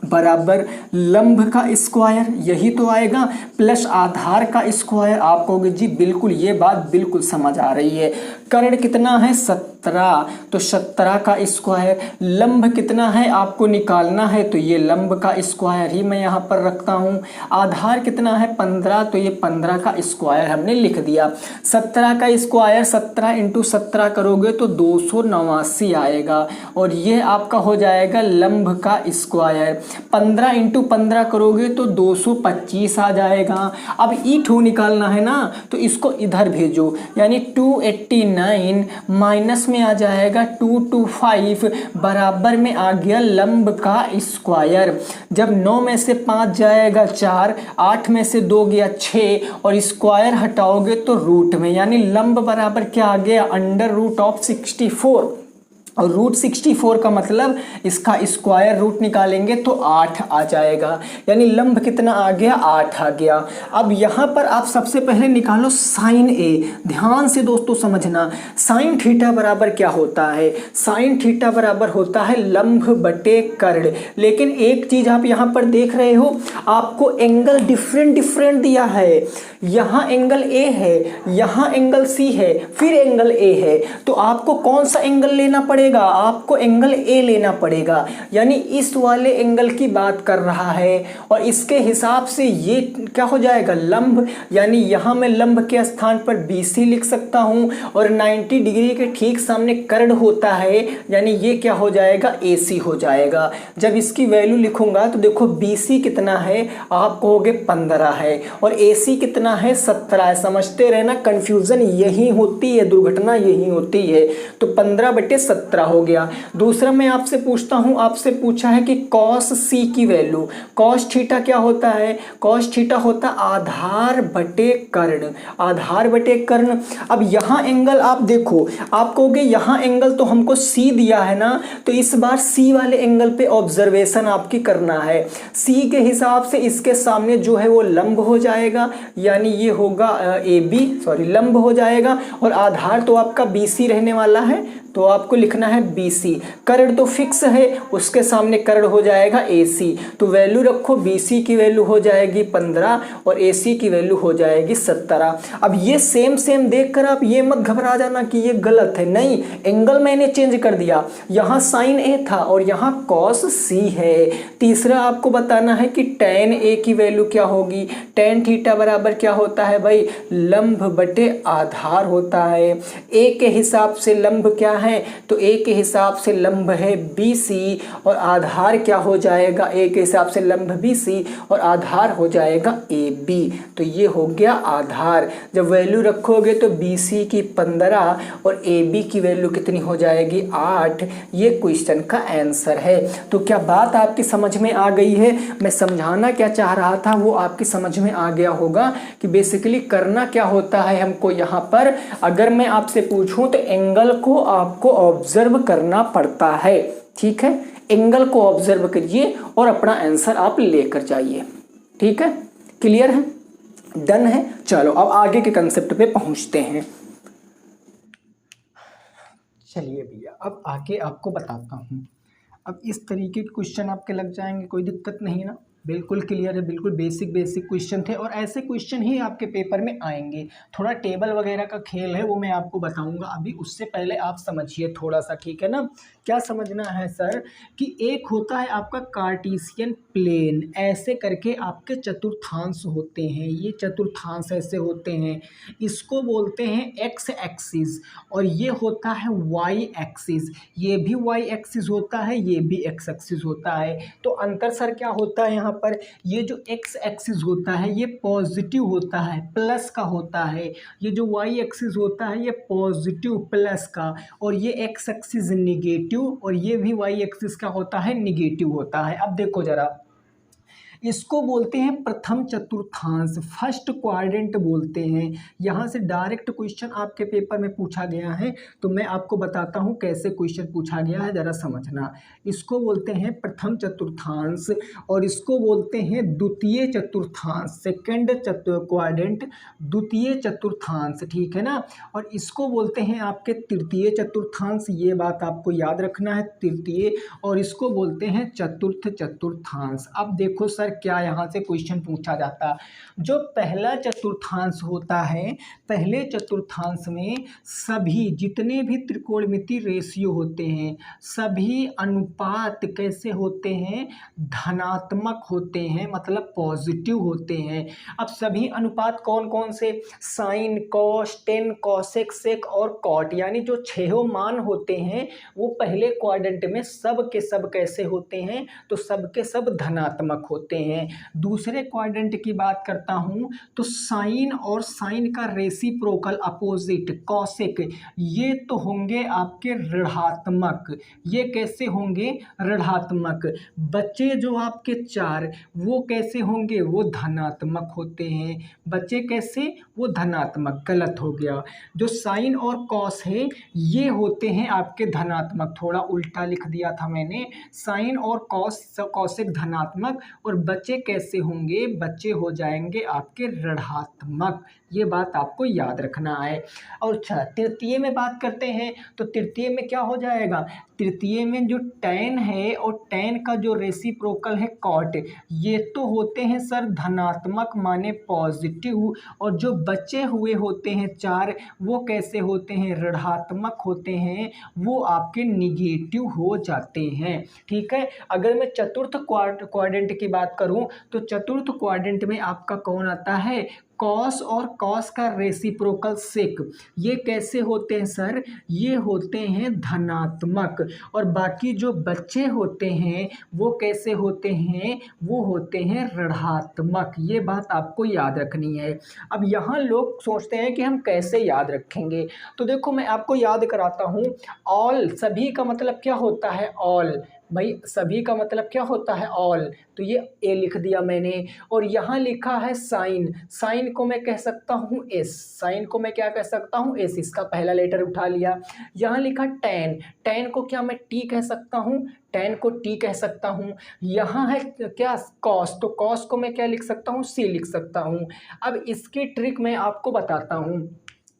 बराबर लंब का स्क्वायर, यही तो आएगा, प्लस आधार का स्क्वायर। आप कहोगे जी बिल्कुल, ये बात बिल्कुल समझ आ रही है। कर्ण कितना है 17, तो 17 का स्क्वायर। लंब कितना है आपको निकालना है, तो ये लंब का स्क्वायर ही मैं यहाँ पर रखता हूँ। आधार कितना है 15, तो ये 15 का स्क्वायर हमने लिख दिया। 17 का स्क्वायर 17 इंटू 17 करोगे तो 289 आएगा, और ये आपका हो जाएगा लंब का स्क्वायर। 15 इंटू 15 करोगे तो 225 आ जाएगा। अब E2 निकालना है ना, तो इसको इधर भेजो, यानी 289 माइनस में आ जाएगा 225, बराबर में आ गया लंब का स्क्वायर। जब 9 में से 5 जाएगा 4, 8 में से 2 गया 6, और स्क्वायर हटाओगे तो रूट में, यानी लंब बराबर क्या आ गया, √64। और √64 का मतलब इसका स्क्वायर रूट निकालेंगे तो 8 आ जाएगा, यानी लंब कितना आ गया, 8 आ गया। अब यहाँ पर आप सबसे पहले निकालो साइन ए। ध्यान से दोस्तों समझना, साइन थीटा बराबर क्या होता है, साइन थीटा बराबर होता है लंब बटे कर्ण। लेकिन एक चीज आप यहाँ पर देख रहे हो, आपको एंगल डिफरेंट दिया है। यहाँ एंगल ए है, यहाँ एंगल सी है, फिर एंगल ए है, तो आपको कौन सा एंगल लेना पड़ेगा, आपको एंगल ए लेना पड़ेगा। यानी इस वाले एंगल की बात कर रहा है, और इसके हिसाब से ये क्या हो जाएगा, लंब। यानी यहाँ मैं लंब के स्थान पर BC लिख सकता हूँ, और 90 डिग्री के ठीक सामने कर्ण होता है, यानी ये क्या हो जाएगा, AC हो जाएगा। जब इसकी वैल्यू लिखूंगा तो देखो BC कितना है, आप कहोगे 15 है, और AC कितना है 17 है। समझते रहना, कंफ्यूजन यही होती है, दुर्घटना यही होती है। तो 15/17 हो गया। दूसरा मैं आपसे पूछता हूं, आपसे पूछा है कि cos C की वैल्यू, cos थीटा क्या होता है, cos थीटा होता आधार बटे कर्ण, आधार बटे कर्ण। अब यहाँ एंगल आप देखो, आप कहोगे यहाँ एंगल तो हमको C दिया है ना, तो इस बार C वाले एंगल पे ऑब्जर्वेशन आपकी करना है। C के हिसाब से इसके सामने जो है वो लंब हो जाएगा, यानी ये होगा लंब हो जाएगा, और आधार तो आपका BC रहने वाला है, तो आपको लिखना है BC। कर्ण तो फिक्स है, उसके सामने कर्ण हो जाएगा AC। तो वैल्यू रखो, BC की वैल्यू हो जाएगी 15 और AC की वैल्यू हो जाएगी 17। अब ये सेम देखकर आप ये मत घबरा जाना कि ये गलत है, नहीं, एंगल मैंने चेंज कर दिया। यहाँ साइन A था और यहाँ cos C है। तीसरा आपको बताना है कि tan A की वैल्यू क्या होगी। tan थीटा बराबर क्या होता है भाई, लंब बटे आधार होता है। A के हिसाब से लंब क्या है, तो A के हिसाब से लंब है BC, और आधार क्या हो जाएगा, A के हिसाब से लंब BC और आधार हो जाएगा AB। तो ये हो गया आधार। जब वैल्यू रखोगे तो BC की 15 और AB की वैल्यू कितनी हो जाएगी, 8। ये क्वेश्चन का आंसर है। तो क्या बात आपकी समझ में आ गई है? मैं समझाना क्या चाह रहा था वो आपकी समझ में आ गया होगा कि बेसिकली करना क्या होता है हमको। यहाँ पर अगर मैं आपसे पूछूं तो एंगल को आपको ऑब्जर्व करना पड़ता है। ठीक है, एंगल को ऑब्जर्व करिए और अपना आंसर आप लेकर जाइए। ठीक है, क्लियर है, डन है। चलो अब आगे के कंसेप्ट पे पहुंचते हैं। चलिए भैया, अब आगे आपको बताता हूँ। अब इस तरीके के क्वेश्चन आपके लग जाएंगे, कोई दिक्कत नहीं ना, बिल्कुल क्लियर है, बिल्कुल बेसिक बेसिक क्वेश्चन थे और ऐसे क्वेश्चन ही आपके पेपर में आएंगे। थोड़ा टेबल वगैरह का खेल है वो मैं आपको बताऊंगा अभी, उससे पहले आप समझिए थोड़ा सा, ठीक है ना। क्या समझना है सर कि एक होता है आपका कार्टेशियन प्लेन, ऐसे करके आपके चतुर्थांश होते हैं, ये चतुर्थांश ऐसे होते हैं, इसको बोलते हैं एक्स एक्सिस, और ये होता है वाई एक्सिस, ये भी वाई एक्सिस होता है, ये भी एक्स एक्सिस होता है। तो अंतर सर क्या होता है यहाँ पर, ये जो एक्स एक्सिस होता है ये पॉजिटिव होता है, प्लस का होता है, ये जो वाई एक्सिस होता है ये पॉजिटिव प्लस का, और ये एक्स एक्सिस निगेटिव, और ये भी वाई एक्सिस का होता है निगेटिव होता है। अब देखो जरा, इसको बोलते हैं प्रथम चतुर्थांश, फर्स्ट क्वाड्रेंट बोलते हैं। यहाँ से डायरेक्ट क्वेश्चन आपके पेपर में पूछा गया है, तो मैं आपको बताता हूँ कैसे क्वेश्चन पूछा गया है, ज़रा समझना। इसको बोलते हैं प्रथम चतुर्थांश, और इसको बोलते हैं द्वितीय चतुर्थांश, सेकंड क्वाड्रेंट, द्वितीय चतुर्थांश, ठीक है ना। और इसको बोलते हैं आपके तृतीय चतुर्थांश, ये बात आपको याद रखना है, तृतीय, और इसको बोलते हैं चतुर्थ चतुर्थांश। अब देखो सर क्या यहाँ से क्वेश्चन पूछा जाता, जो पहला चतुर्थांश होता है, पहले चतुर्थांश में सभी जितने भी त्रिकोणमिति रेशियो होते हैं, सभी अनुपात कैसे होते हैं, धनात्मक होते हैं, मतलब पॉजिटिव होते हैं। अब सभी अनुपात कौन कौन से, साइन, कॉस, टेन, कॉसेक, सेक और कॉट, यानी जो छहों मान होते हैं वो पहले क्वाड्रेंट में सब के सब कैसे होते हैं, तो सब के सब धनात्मक होते हैं। दूसरे क्वाड्रेंट की बात करता हूं तो साइन और साइन का रेसिप्रोकल अपोजिट कॉसेक, ये तो होंगे आपके ऋणात्मक, ये कैसे होंगे, ऋणात्मक। बच्चे जो आपके चार वो कैसे होंगे, वो धनात्मक होते हैं, बच्चे कैसे, वो धनात्मक, गलत हो गया। जो साइन और कॉस है ये होते हैं आपके धनात्मक, थोड़ा उल्टा लिख दिया था मैंने, साइन और कॉसेक धनात्मक, और बच्चे कैसे होंगे, बच्चे हो जाएंगे आपके ऋणात्मक, ये बात आपको याद रखना है। और अच्छा, तृतीय में बात करते हैं तो तृतीय में क्या हो जाएगा, तृतीय में जो टैन है और टैन का जो रेसिप्रोकल है कॉट, ये तो होते हैं सर धनात्मक माने पॉजिटिव, और जो बचे हुए होते हैं चार वो कैसे होते हैं, ऋणात्मक होते हैं, वो आपके निगेटिव हो जाते हैं। ठीक है, अगर मैं चतुर्थ क्वाड्रेंट की बात करूं तो चतुर्थ क्वाड्रेंट में आपका कौन आता है, कॉस और कॉस का रेसिप्रोकल सेक, ये कैसे होते हैं सर, ये होते हैं धनात्मक, और बाकी जो बच्चे होते हैं वो कैसे होते हैं, वो होते हैं ऋणात्मक, ये बात आपको याद रखनी है। अब यहाँ लोग सोचते हैं कि हम कैसे याद रखेंगे, तो देखो मैं आपको याद कराता हूँ। ऑल, सभी का मतलब क्या होता है, ऑल, भाई सभी का मतलब क्या होता है, ऑल, तो ये ए लिख दिया मैंने, और यहाँ लिखा है साइन, साइन को मैं कह सकता हूँ एस, साइन को मैं क्या कह सकता हूँ, एस, इसका पहला लेटर उठा लिया। यहाँ लिखा टैन, टैन को क्या मैं टी कह सकता हूँ, टैन को टी कह सकता हूँ। यहाँ है क्या कॉस, तो कॉस को मैं क्या लिख सकता हूँ, सी लिख सकता हूँ। अब इसकी ट्रिक मैं आपको बताता हूँ,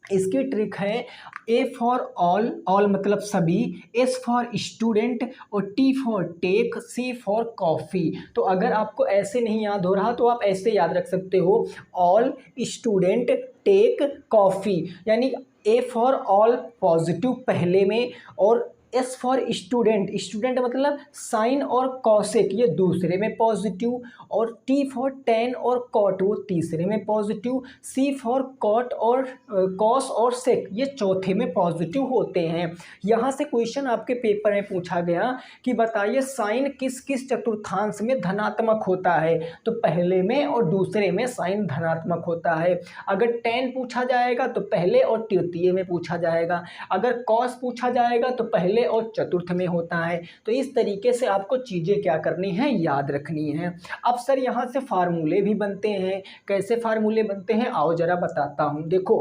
इसकी ट्रिक है ए फॉर ऑल, ऑल मतलब सभी, एस फॉर स्टूडेंट, और T for tech, C for coffee. तो अगर आपको ऐसे नहीं याद हो रहा तो आप ऐसे याद रख सकते हो, ऑल, स्टूडेंट, टेक, कॉफ़ी, यानी ए फॉर ऑल पॉजिटिव पहले में, और एस फॉर स्टूडेंट, स्टूडेंट मतलब साइन और कॉसेक ये दूसरे में पॉजिटिव, और टी फॉर टेन और कॉट वो तीसरे में पॉजिटिव, सी फॉर कॉट और कॉस और सेक ये चौथे में पॉजिटिव होते हैं। यहाँ से क्वेश्चन आपके पेपर में पूछा गया कि बताइए साइन किस किस चतुर्थांश में धनात्मक होता है, तो पहले में और दूसरे में साइन धनात्मक होता है। अगर टेन पूछा जाएगा तो पहले और तृतीय में पूछा जाएगा, अगर कॉस पूछा जाएगा तो पहले और चतुर्थ में होता है। तो इस तरीके से आपको चीज़ें क्या करनी है, याद रखनी है। अब सर यहाँ से फार्मूले भी बनते हैं, कैसे फार्मूले बनते हैं आओ जरा बताता हूँ। देखो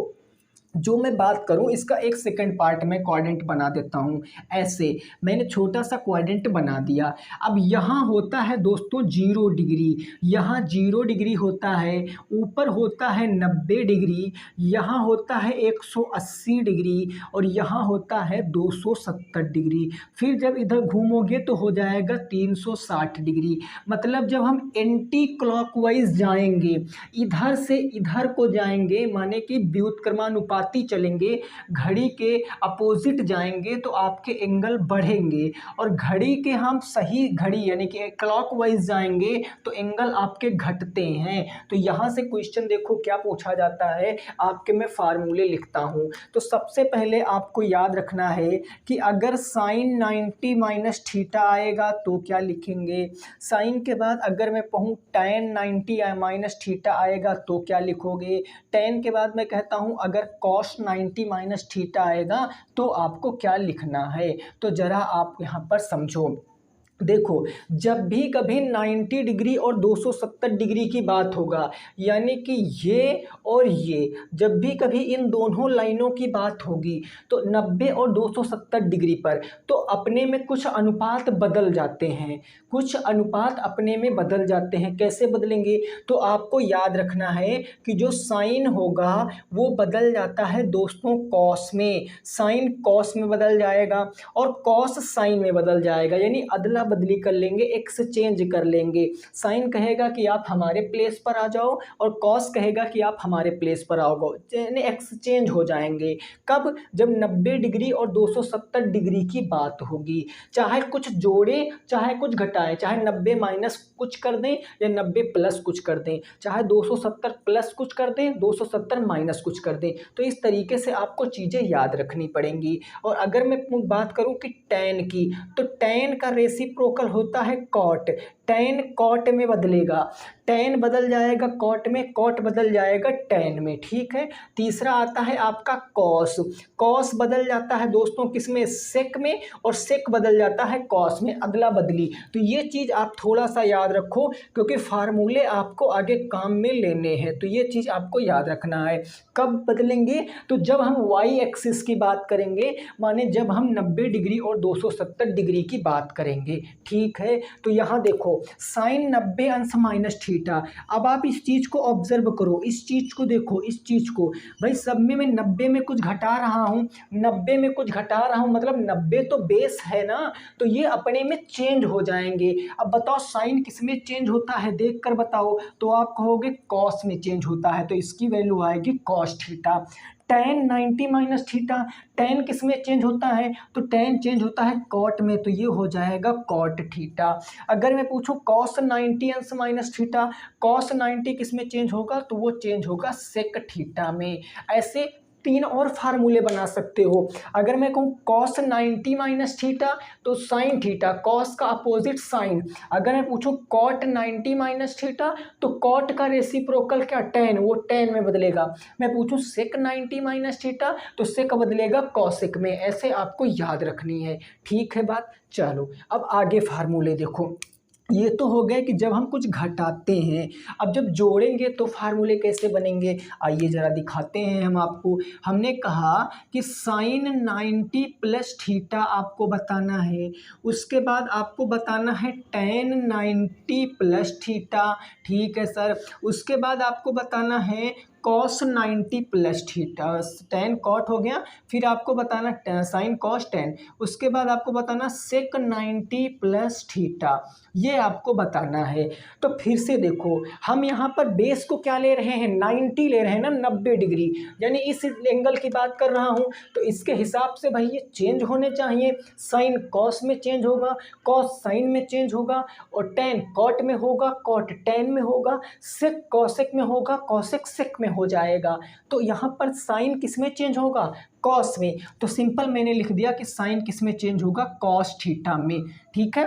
जो मैं बात करूं इसका एक सेकंड पार्ट में क्वाड्रेंट बना देता हूं। ऐसे मैंने छोटा सा क्वाड्रेंट बना दिया। अब यहाँ होता है दोस्तों 0 डिग्री, यहाँ 0 डिग्री होता है, ऊपर होता है 90 डिग्री, यहाँ होता है 180 डिग्री और यहाँ होता है 270 डिग्री। फिर जब इधर घूमोगे तो हो जाएगा 360 डिग्री। मतलब जब हम एंटी क्लॉकवाइज जाएंगे, इधर से इधर को जाएंगे, माने कि व्युत्क्रमानुपाती चलेंगे, घड़ी के अपोजिट जाएंगे तो आपके एंगल बढ़ेंगे, और घड़ी के हम सही घड़ी यानी कि क्लॉकवाइज जाएंगे तो एंगल आपके घटते हैं। तो यहाँ से क्वेश्चन देखो क्या पूछा जाता है, आपके मैं फार्मूले लिखता हूँ। तो सबसे पहले आपको याद रखना है कि अगर साइन 90 माइनस थीटा आएगा तो क्या लिखेंगे, साइन के बाद अगर मैं कहूँ tan 90 माइनस थीटा आएगा तो क्या लिखोगे, tan के बाद मैं कहता हूँ अगर cos 90 माइनस थीटा आएगा तो आपको क्या लिखना है। तो ज़रा आप यहाँ पर समझो। देखो जब भी कभी 90 डिग्री और 270 डिग्री की बात होगा, यानी कि ये और ये, जब भी कभी इन दोनों लाइनों की बात होगी तो 90 और 270 डिग्री पर तो अपने में कुछ अनुपात बदल जाते हैं, कुछ अनुपात अपने में बदल जाते हैं। कैसे बदलेंगे, तो आपको याद रखना है कि जो साइन होगा वो बदल जाता है दोस्तों कॉस में, साइन कॉस में बदल जाएगा और कॉस साइन में बदल जाएगा, यानी अदला बदली कर लेंगे, एक्सचेंज कर लेंगे। साइन कहेगा कि आप हमारे प्लेस पर आ जाओ और कॉस कहेगा कि आप हमारे प्लेस पर आओगे, यानी एक्सचेंज हो जाएंगे। कब, जब 90 डिग्री और 270 डिग्री की बात होगी। चाहे कुछ जोड़े चाहे कुछ घटाएं, चाहे 90 माइनस कुछ कर दें या 90 प्लस कुछ कर दें, चाहे 270 प्लस कुछ कर दें 270 माइनस कुछ कर दें। तो इस तरीके से आपको चीज़ें याद रखनी पड़ेंगी। और अगर मैं बात करूं कि tan की, तो tan का रेसिप्रोकल होता है cot, tan cot में बदलेगा, tan बदल जाएगा cot में, cot बदल जाएगा tan में। ठीक है, तीसरा आता है आपका cos, cos बदल जाता है दोस्तों किसमें, sec में, और sec बदल जाता है cos में, अदला बदली। तो ये चीज़ आप थोड़ा सा याद रखो क्योंकि फार्मूले आपको आगे काम में लेने हैं, तो ये चीज़ आपको याद रखना है। कब बदलेंगे, तो जब हम y एक्सिस की बात करेंगे, माने जब हम 90 डिग्री और 270 डिग्री की बात करेंगे। ठीक है, तो यहाँ देखो साइन 90 अंश माइनस थीटा। अब आप इस चीज़ को ऑब्जर्व करो, इस चीज़ को देखो, इस चीज़ को भाई, सब में मैं 90 में कुछ घटा रहा हूँ, 90 में कुछ घटा रहा हूँ, मतलब 90 तो बेस है ना, तो ये अपने में चेंज हो जाएंगे। अब बताओ साइन किस में चेंज होता है, देख कर बताओ, तो आप कहोगे कॉस में चेंज होता है, तो इसकी वैल्यू आएगी cos theta. tan 90 minus theta, tan किस में चेंज होता है, तो tan चेंज होता है cot में, तो ये हो जाएगा cot थीटा। अगर मैं पूछूं cos 90 अंश माइनस थीटा, cos 90 किस में चेंज होगा, तो वो चेंज होगा sec थीटा में। ऐसे 3 और फार्मूले बना सकते हो। अगर मैं कहूँ cos 90 माइनस थीटा तो साइन थीटा, cos का अपोजिट साइन। अगर मैं पूछूँ cot 90 माइनस थीटा तो cot का रेसिप्रोकल क्या, tan, वो tan में बदलेगा। मैं पूछूँ sec 90 माइनस थीटा तो sec बदलेगा cosec में। ऐसे आपको याद रखनी है। ठीक है बात, चलो अब आगे फार्मूले देखो। ये तो हो गया कि जब हम कुछ घटाते हैं, अब जब जोड़ेंगे तो फार्मूले कैसे बनेंगे, आइए ज़रा दिखाते हैं हम आपको। हमने कहा कि साइन 90 प्लस थीटा आपको बताना है, उसके बाद आपको बताना है tan 90 प्लस थीटा। ठीक है सर, उसके बाद आपको बताना है cos 90 plus theta, tan cot हो गया, फिर आपको बताना साइन cos tan, उसके बाद आपको बताना sec 90 प्लस थीटा, ये आपको बताना है। तो फिर से देखो हम यहाँ पर बेस को क्या ले रहे हैं, 90 ले रहे हैं ना, 90 डिग्री, यानी इस एंगल की बात कर रहा हूँ, तो इसके हिसाब से भाई ये चेंज होने चाहिए। साइन cos में चेंज होगा, cos साइन में चेंज होगा, और tan cot में होगा, cot tan में होगा, sec cosec में होगा, cosec sec में हो जाएगा। तो यहाँ पर साइन किस में चेंज होगा, कॉस में, तो सिंपल मैंने लिख दिया कि साइन किस में चेंज होगा, कॉस थीटा में। ठीक है,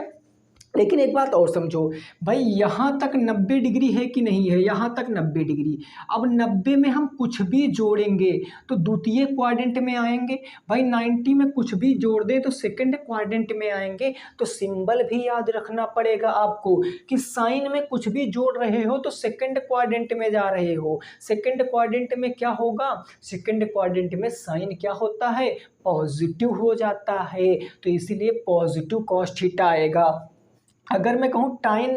लेकिन एक बात और समझो भाई, यहाँ तक 90 डिग्री है कि नहीं है, यहाँ तक 90 डिग्री। अब 90 में हम कुछ भी जोड़ेंगे तो द्वितीय क्वाड्रेंट में आएंगे। भाई 90 में कुछ भी जोड़ दें तो सेकंड क्वाड्रेंट में आएंगे। तो सिंबल भी याद रखना पड़ेगा आपको कि साइन में कुछ भी जोड़ रहे हो तो सेकंड क्वाड्रेंट में जा रहे हो। सेकंड क्वाड्रेंट में क्या होगा, सेकंड क्वाड्रेंट में साइन क्या होता है, पॉजिटिव हो जाता है। तो इसीलिए पॉजिटिव कॉस थीटा आएगा। अगर मैं कहूँ ten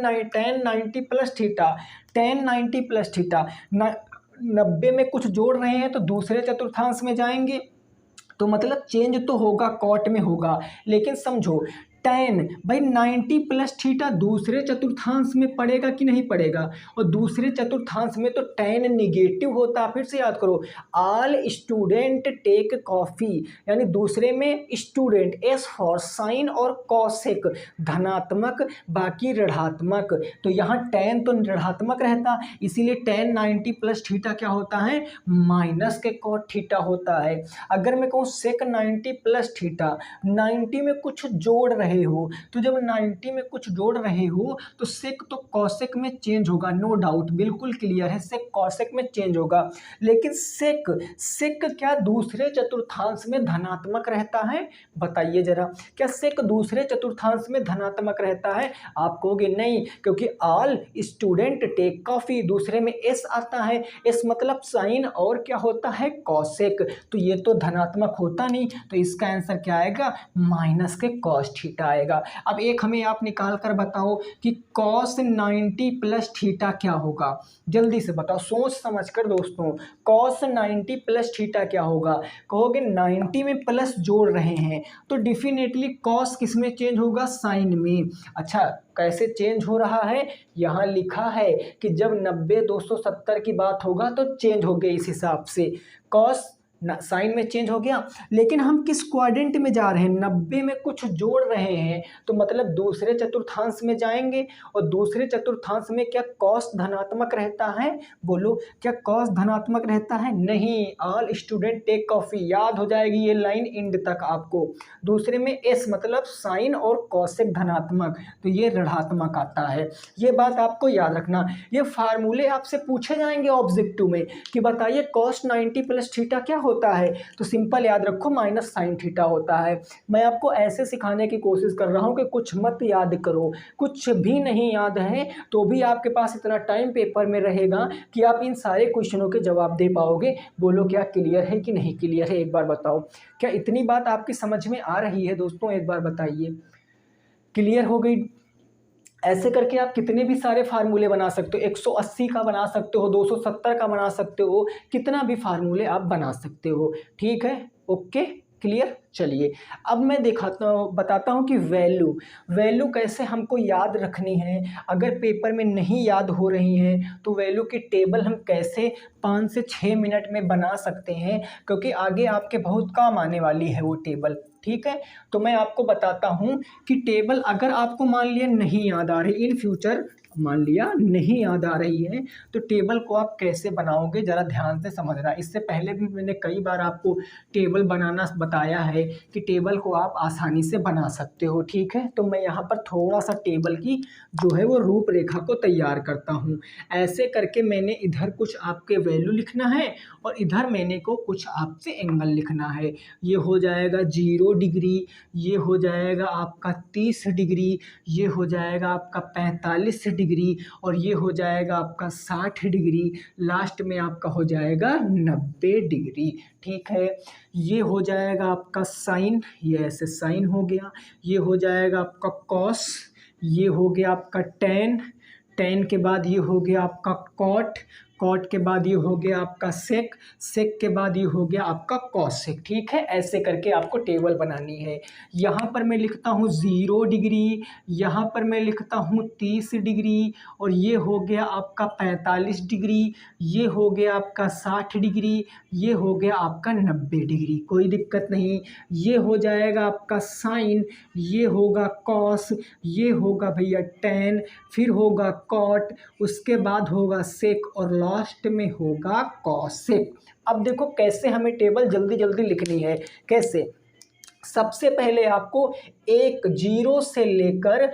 90 plus theta, ten 90 plus theta, 90 में कुछ जोड़ रहे हैं तो दूसरे चतुर्थांश में जाएंगे, तो मतलब चेंज तो होगा, कॉट में होगा। लेकिन समझो टेन, भाई 90 प्लस थीटा दूसरे चतुर्थांश में पड़ेगा कि नहीं पड़ेगा, और दूसरे चतुर्थांश में तो टेन निगेटिव होता। फिर से याद करो, ऑल स्टूडेंट टेक कॉफी, यानी दूसरे में स्टूडेंट, एस फॉर साइन और कॉसेक धनात्मक, बाकी ऋणात्मक। तो यहाँ टेन तो ऋणात्मक रहता, इसीलिए टेन 90 प्लस थीटा क्या होता है, माइनस के कॉट थीटा होता है। अगर मैं कहूँ सेक 90 प्लस थीटा, 90 में कुछ जोड़ रहे हो, तो जब 90 में कुछ जोड़ रहे हो तो सेक तो कॉसेक में चेंज होगा, नो डाउट, बिल्कुल क्लियर है, सेक कॉसेक में चेंज होगा। लेकिन सेक सेक क्या दूसरे चतुर्थांश में धनात्मक रहता है, बताइए जरा, क्या सेक दूसरे चतुर्थांश में धनात्मक रहता है? आप कहोगे नहीं, क्योंकि ऑल स्टूडेंट टेक कॉफी दूसरे में एस आता है, एस मतलब साइन और क्या होता है, कॉसेक, तो ये तो धनात्मक होता नहीं। तो इसका आंसर क्या आएगा, माइनस के कॉस थीटा आएगा। अब एक हमें आप निकाल कर बताओ कि कॉस 90 प्लस थीटा क्या होगा, जल्दी से बताओ, सोच समझ कर दोस्तों। कॉस 90 प्लस थीटा क्या होगा? कहोगे 90 में प्लस जोड़ रहे हैं तो डेफिनेटली कॉस किस में चेंज होगा, साइन में। अच्छा, कैसे चेंज हो रहा है, यहाँ लिखा है कि जब 90 270 की बात होगा तो चेंज हो गया, इस हिसाब से कॉस साइन में चेंज हो गया। लेकिन हम किस क्वाड्रेंट में जा रहे हैं, 90 में कुछ जोड़ रहे हैं तो मतलब दूसरे चतुर्थांश में जाएंगे, और दूसरे चतुर्थांश में क्या कॉस धनात्मक रहता है? बोलो, क्या कॉस धनात्मक रहता है? नहीं, ऑल स्टूडेंट टेक कॉफी, याद हो जाएगी ये लाइन इंड तक आपको। दूसरे में एस मतलब साइन और कॉसेक धनात्मक, तो ये ऋणात्मक आता है। ये बात आपको याद रखना। ये फार्मूले आपसे पूछे जाएंगे ऑब्जेक्टिव में कि बताइए कॉस 90 प्लस थीटा क्या होता है, तो सिंपल याद रखो माइनस साइन थीटा होता है। मैं आपको ऐसे सिखाने की कोशिश कर रहा हूं कि कुछ मत याद करो, कुछ भी नहीं याद है तो भी आपके पास इतना टाइम पेपर में रहेगा कि आप इन सारे क्वेश्चनों के जवाब दे पाओगे। बोलो, क्या क्लियर है कि नहीं क्लियर है, एक बार बताओ। क्या इतनी बात आपकी समझ में आ रही है दोस्तों, एक बार बताइए, क्लियर हो गई? ऐसे करके आप कितने भी सारे फार्मूले बना सकते हो, 180 का बना सकते हो, 270 का बना सकते हो, कितना भी फार्मूले आप बना सकते हो। ठीक है, ओके, क्लियर। चलिए अब मैं बताता हूँ कि वैल्यू कैसे हमको याद रखनी है। अगर पेपर में नहीं याद हो रही है तो वैल्यू की टेबल हम कैसे 5 से 6 मिनट में बना सकते हैं, क्योंकि आगे आपके बहुत काम आने वाली है वो टेबल। ठीक है, तो मैं आपको बताता हूँ कि टेबल अगर आपको मान लिया नहीं याद आ रही, इन फ्यूचर मान लिया नहीं याद आ रही है, तो टेबल को आप कैसे बनाओगे जरा ध्यान से समझना। इससे पहले भी मैंने कई बार आपको टेबल बनाना बताया है कि टेबल को आप आसानी से बना सकते हो। ठीक है, तो मैं यहाँ पर थोड़ा सा टेबल की जो है वो रूपरेखा को तैयार करता हूँ। ऐसे करके मैंने इधर कुछ आपके वैल्यू लिखना है और इधर मैंने को कुछ आपसे एंगल लिखना है। ये हो जाएगा 0 डिग्री, ये हो जाएगा आपका 30 डिग्री, ये हो जाएगा आपका 45 डिग्री, और ये हो जाएगा आपका 60 डिग्री, लास्ट में आपका हो जाएगा 90 डिग्री। ठीक है, ये हो जाएगा आपका साइन, ये ऐसे साइन हो गया, ये हो जाएगा आपका कॉस, ये हो गया आपका टेन, टेन के बाद ये हो गया आपका कॉट, कॉट के बाद ये हो गया आपका सेक, सेक के बाद ये हो गया आपका कॉसेक। ठीक है, ऐसे करके आपको टेबल बनानी है। यहाँ पर मैं लिखता हूँ 0 डिग्री, यहाँ पर मैं लिखता हूँ 30 डिग्री, और ये हो गया आपका 45 डिग्री, ये हो गया आपका 60 डिग्री, ये हो गया आपका 90 डिग्री। कोई दिक्कत नहीं। ये हो जाएगा आपका साइन, ये होगा कॉस, ये होगा भैया टेन, फिर होगा कॉट, उसके बाद होगा सेक, और लास्ट में होगा कॉसेक। अब देखो कैसे हमें टेबल जल्दी जल्दी लिखनी है। कैसे? सबसे पहले आपको 1 0 से लेकर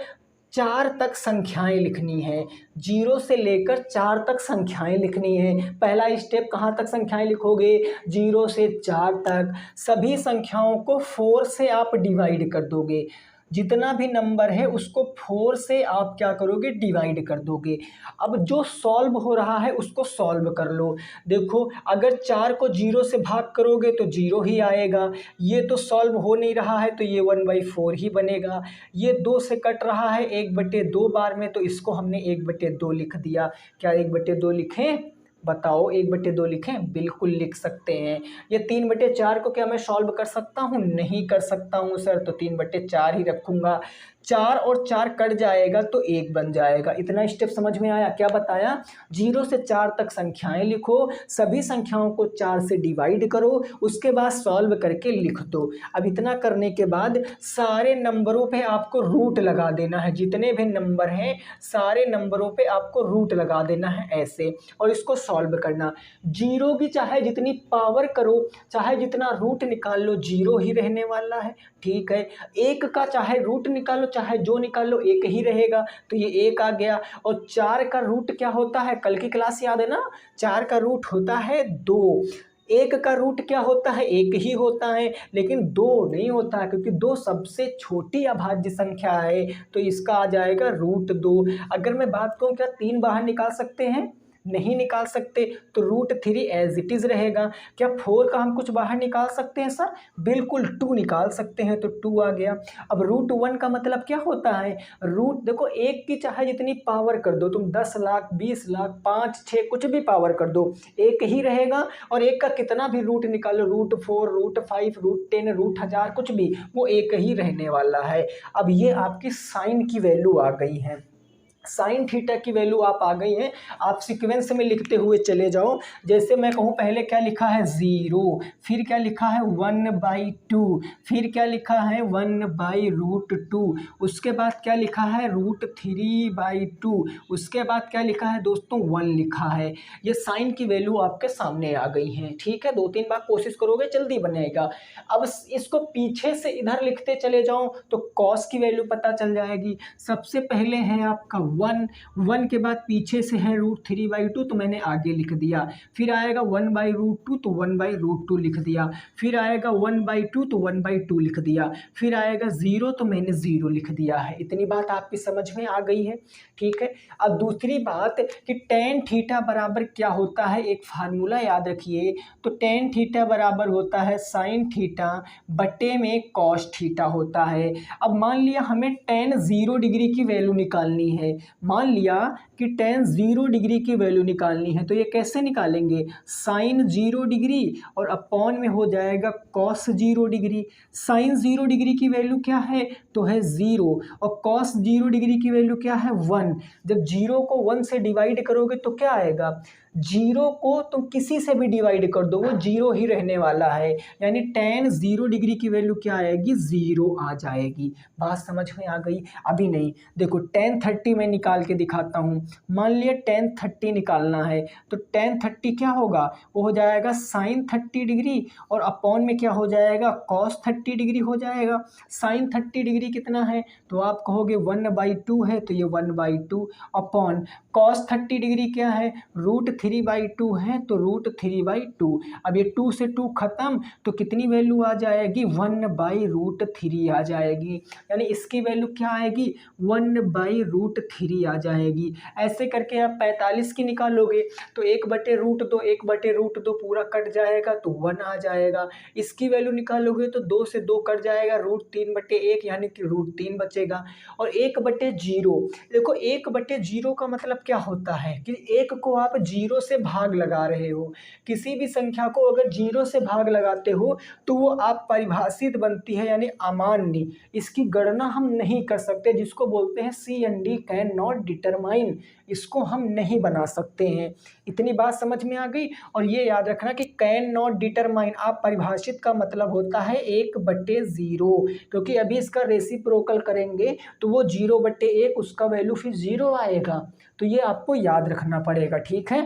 4 तक संख्याएं लिखनी है, 0 से लेकर 4 तक संख्याएं लिखनी है। पहला स्टेप कहाँ तक संख्याएं लिखोगे? 0 से 4 तक। सभी संख्याओं को 4 से आप डिवाइड कर दोगे, जितना भी नंबर है उसको 4 से आप क्या करोगे? डिवाइड कर दोगे। अब जो सॉल्व हो रहा है उसको सॉल्व कर लो। देखो अगर 4 को 0 से भाग करोगे तो 0 ही आएगा, ये तो सॉल्व हो नहीं रहा है तो ये 1/4 ही बनेगा। ये 2 से कट रहा है 1/2 बार में, तो इसको हमने 1/2 लिख दिया। क्या 1/2 लिखें? बताओ 1/2 लिखें? बिल्कुल लिख सकते हैं। ये 3/4 को क्या मैं सॉल्व कर सकता हूँ? नहीं कर सकता हूँ सर, तो 3/4 ही रखूँगा। 4 और 4 कट जाएगा तो 1 बन जाएगा। इतना स्टेप समझ में आया? क्या बताया? 0 से 4 तक संख्याएं लिखो, सभी संख्याओं को 4 से डिवाइड करो, उसके बाद सॉल्व करके लिख दो। अब इतना करने के बाद सारे नंबरों पे आपको रूट लगा देना है। जितने भी नंबर हैं सारे नंबरों पे आपको रूट लगा देना है ऐसे, और इसको सॉल्व करना। 0 की चाहे जितनी पावर करो, चाहे जितना रूट निकाल लो, 0 ही रहने वाला है। ठीक है, 1 का चाहे रूट निकालो, चाहे जो निकालो 1 ही रहेगा, तो ये 1 आ गया। और 4 का रूट क्या होता है? कल की क्लास याद है ना? 4 का रूट होता है 2। 1 का रूट क्या होता है? 1 ही होता है, लेकिन 2 नहीं होता है, क्योंकि 2 सबसे छोटी अभाज्य संख्या है, तो इसका आ जाएगा √2। अगर मैं बात कहूँ क्या 3 बाहर निकाल सकते हैं? नहीं निकाल सकते, तो √3 एज इट इज़ रहेगा। क्या 4 का हम कुछ बाहर निकाल सकते हैं सर? बिल्कुल 2 निकाल सकते हैं, तो 2 आ गया। अब √1 का मतलब क्या होता है? रूट देखो 1 की चाहे जितनी पावर कर दो तुम, 10 लाख 20 लाख 5 6 कुछ भी पावर कर दो, 1 ही रहेगा। और 1 का कितना भी रूट निकालो, √4 √5 √10 √1000 कुछ भी, वो 1 ही रहने वाला है। अब ये आपकी साइन की वैल्यू आ गई है, साइन थीटा की वैल्यू आप आ गई है। आप सीक्वेंस में लिखते हुए चले जाओ। जैसे मैं कहूँ पहले क्या लिखा है? 0, फिर क्या लिखा है? 1/2, फिर क्या लिखा है? 1/√2, उसके बाद क्या लिखा है? √3/2, उसके बाद क्या लिखा है दोस्तों? 1 लिखा है। ये साइन की वैल्यू आपके सामने आ गई है। ठीक है, 2-3 बार कोशिश करोगे जल्दी बनेगा। अब इसको पीछे से इधर लिखते चले जाओ तो कॉस की वैल्यू पता चल जाएगी। सबसे पहले है आपका 1 के बाद पीछे से है √3/2, तो मैंने आगे लिख दिया। फिर आएगा 1/√2, तो 1/√2 लिख दिया। फिर आएगा 1/2, तो 1/2 लिख दिया। फिर आएगा 0, तो मैंने 0 लिख दिया है। इतनी बात आपकी समझ में आ गई है? ठीक है। अब दूसरी बात कि tan थीटा बराबर क्या होता है, एक फार्मूला याद रखिए। तो tan थीटा बराबर होता है sin थीटा बटे में cos थीटा होता है। अब मान लिया हमें tan 0 डिग्री की वैल्यू निकालनी है। मान लिया कि tan 0 डिग्री की वैल्यू निकालनी है, तो ये कैसे निकालेंगे? sin 0 डिग्री और अपॉन में हो जाएगा cos 0 डिग्री। sin 0 डिग्री की वैल्यू क्या है? तो है 0, और cos 0 डिग्री की वैल्यू क्या है? 1। जब 0 को 1 से डिवाइड करोगे तो क्या आएगा? 0 को तुम किसी से भी डिवाइड कर दो, वो 0 ही रहने वाला है। यानी tan 0 डिग्री की वैल्यू क्या आएगी? 0 आ जाएगी। बात समझ में आ गई? अभी नहीं, देखो tan 30 मैं निकाल के दिखाता हूँ। मान लिया tan 30 निकालना है, तो tan 30 क्या होगा? वो हो जाएगा sin 30 डिग्री, और अपॉन में क्या हो जाएगा? cos 30 डिग्री हो जाएगा। sin 30 डिग्री कितना है? तो आप कहोगे 1/2 है, तो ये 1/2 अपॉन cos 30 डिग्री क्या है? √3/2 है, तो √3/2। अब ये 2 से 2 खत्म, तो कितनी वैल्यू आ जाएगी? 1/√3 आ जाएगी। यानी इसकी वैल्यू क्या आएगी? 1/√3 आ जाएगी। ऐसे करके आप 45 की निकालोगे तो 1/√2 1/√2 पूरा कट जाएगा, तो 1 आ जाएगा। इसकी वैल्यू निकालोगे तो 2 से 2 कट जाएगा, √3/1 यानी कि √3 बचेगा। और 1/0, देखो 1/0 का मतलब क्या होता है कि 1 को आप 0 से भाग लगा रहे हो। किसी भी संख्या को अगर 0 से भाग लगाते हो तो वो आप परिभाषित बनती है, यानी अमान्य। इसकी गणना हम नहीं कर सकते, जिसको बोलते हैं C&D कैन नॉट डिटरमाइन। इसको हम नहीं बना सकते हैं। इतनी बात समझ में आ गई? और ये याद रखना कि कैन नॉट डिटरमाइन आप परिभाषित का मतलब होता है 1/0, क्योंकि अभी इसका रेसिप्रोकल करेंगे तो वो 0/1, उसका वैल्यू फिर 0 आएगा। तो ये आपको याद रखना पड़ेगा। ठीक है।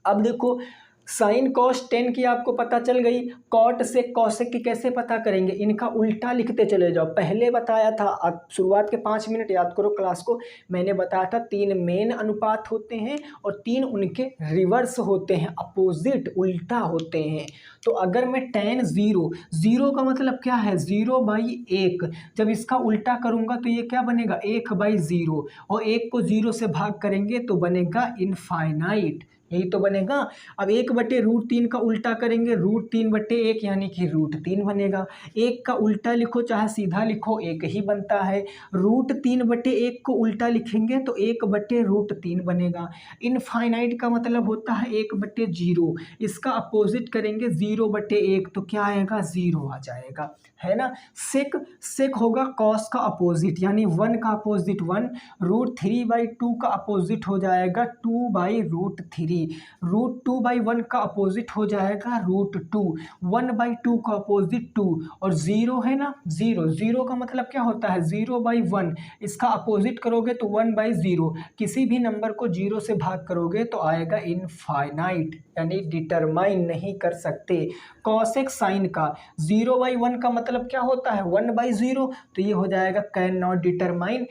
अब देखो साइन कॉस टेन की आपको पता चल गई। कॉट से कॉसेक की कैसे पता करेंगे, इनका उल्टा लिखते चले जाओ। पहले बताया था, अब शुरुआत के 5 मिनट याद करो क्लास को, मैंने बताया था 3 मेन अनुपात होते हैं और 3 उनके रिवर्स होते हैं, अपोजिट उल्टा होते हैं। तो अगर मैं tan जीरो, जीरो का मतलब क्या है, 0/1, जब इसका उल्टा करूंगा तो ये क्या बनेगा, 1/0, और 1 को 0 से भाग करेंगे तो बनेगा इनफाइनाइट, यही तो बनेगा। अब 1/√3 का उल्टा करेंगे, √3/1 यानी कि √3 बनेगा। 1 का उल्टा लिखो चाहे सीधा लिखो, 1 ही बनता है। √3/1 को उल्टा लिखेंगे तो 1/√3 बनेगा। इनफाइनाइट का मतलब होता है 1/0, इसका अपोजिट करेंगे 0/1 तो क्या आएगा, 0 आ जाएगा, है ना। सेक, सेक होगा कॉस का अपोजिट, यानी 1 का अपोजिट 1, √3/2 का अपोजिट हो जाएगा 2/√3, √2/1 का अपोजिट हो जाएगा √2, 1/2 का अपोजिट 2, और 0 है ना, 0, 0 का मतलब क्या होता है, 0/1, इसका अपोजिट करोगे तो 1/0, किसी भी नंबर को 0 से भाग करोगे तो आएगा इनफाइनाइट, यानी डिटरमाइन नहीं कर सकते। कॉसेक साइन का 0/1 का मतलब क्या होता है, 1/0, तो ये हो जाएगा कैन नॉट डिटरमाइन।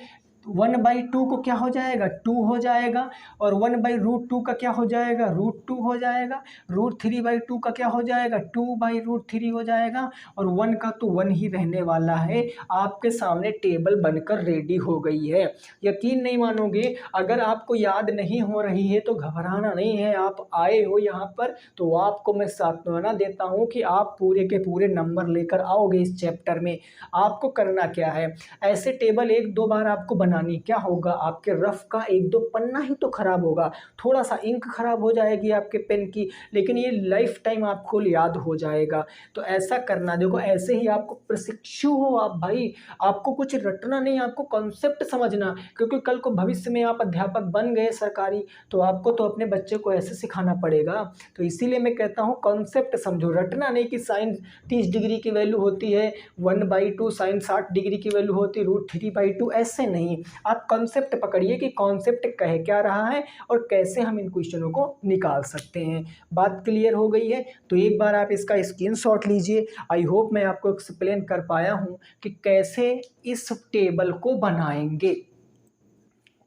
1/2 को क्या हो जाएगा, 2 हो जाएगा, और 1/√2 का क्या हो जाएगा, √2 हो जाएगा, √3/2 का क्या हो जाएगा, 2/√3 हो जाएगा, और 1 का तो 1 ही रहने वाला है। आपके सामने टेबल बनकर रेडी हो गई है। यकीन नहीं मानोगे, अगर आपको याद नहीं हो रही है तो घबराना नहीं है, आप आए हो यहाँ पर तो आपको मैं सांत्वना देता हूँ कि आप पूरे के पूरे नंबर लेकर आओगे इस चैप्टर में। आपको करना क्या है, ऐसे टेबल 1-2 बार आपको बनानी, क्या होगा, आपके रफ का 1-2 पन्ना ही तो खराब होगा, थोड़ा सा इंक खराब हो जाएगी आपके पेन की, लेकिन ये लाइफ टाइम आपको याद हो जाएगा। तो ऐसा करना, देखो ऐसे ही आपको प्रशिक्षु हो आप भाई, आपको कुछ रटना नहीं, आपको कॉन्सेप्ट समझना, क्योंकि कल को भविष्य में आप अध्यापक बन गए सरकारी, तो आपको तो अपने बच्चे को ऐसे सिखाना पड़ेगा। तो इसीलिए मैं कहता हूँ कॉन्सेप्ट समझो, रटना नहीं कि साइन 30 डिग्री की वैल्यू होती है 1/2, साइन 60 डिग्री की वैल्यू होती है √3/2, ऐसे नहीं। आप कॉन्सेप्ट पकड़िए कि कॉन्सेप्ट कह क्या रहा है और कैसे हम इन क्वेश्चनों को निकाल सकते हैं। बात क्लियर हो गई है, तो एक बार आप इसका स्क्रीनशॉट लीजिए। आई होप मैं आपको एक्सप्लेन कर पाया हूं कि कैसे इस टेबल को बनाएंगे।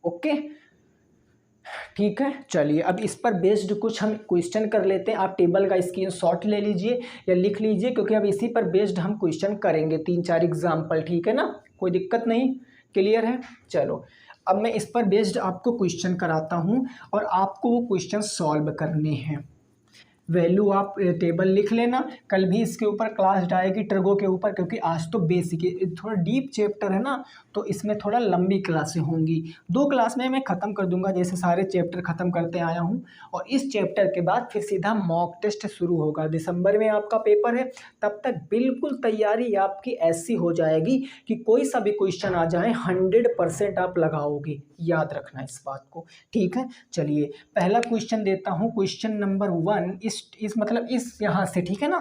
ओके, ठीक है, चलिए अब इस पर बेस्ड कुछ हम क्वेश्चन कर लेते हैं। आप टेबल का स्क्रीनशॉट ले लीजिए या लिख लीजिए, क्योंकि अब इसी पर बेस्ड हम क्वेश्चन करेंगे, 3-4 एग्जाम्पल, ठीक है ना, कोई दिक्कत नहीं, क्लियर है। चलो अब मैं इस पर बेस्ड आपको क्वेश्चन कराता हूं और आपको वो क्वेश्चन सॉल्व करने हैं। वैल्यू आप टेबल लिख लेना, कल भी इसके ऊपर क्लास जाएगी ट्रगो के ऊपर, क्योंकि आज तो बेसिक थोड़ा डीप चैप्टर है ना, तो इसमें थोड़ा लंबी क्लासें होंगी। 2 क्लास में मैं ख़त्म कर दूंगा, जैसे सारे चैप्टर ख़त्म करते आया हूँ, और इस चैप्टर के बाद फिर सीधा मॉक टेस्ट शुरू होगा। दिसंबर में आपका पेपर है, तब तक बिल्कुल तैयारी आपकी ऐसी हो जाएगी कि कोई सा भी क्वेश्चन आ जाए 100% आप लगाओगे, याद रखना इस बात को, ठीक है। चलिए पहला क्वेश्चन देता हूँ, क्वेश्चन नंबर 1 इस मतलब इस यहाँ से, ठीक है ना।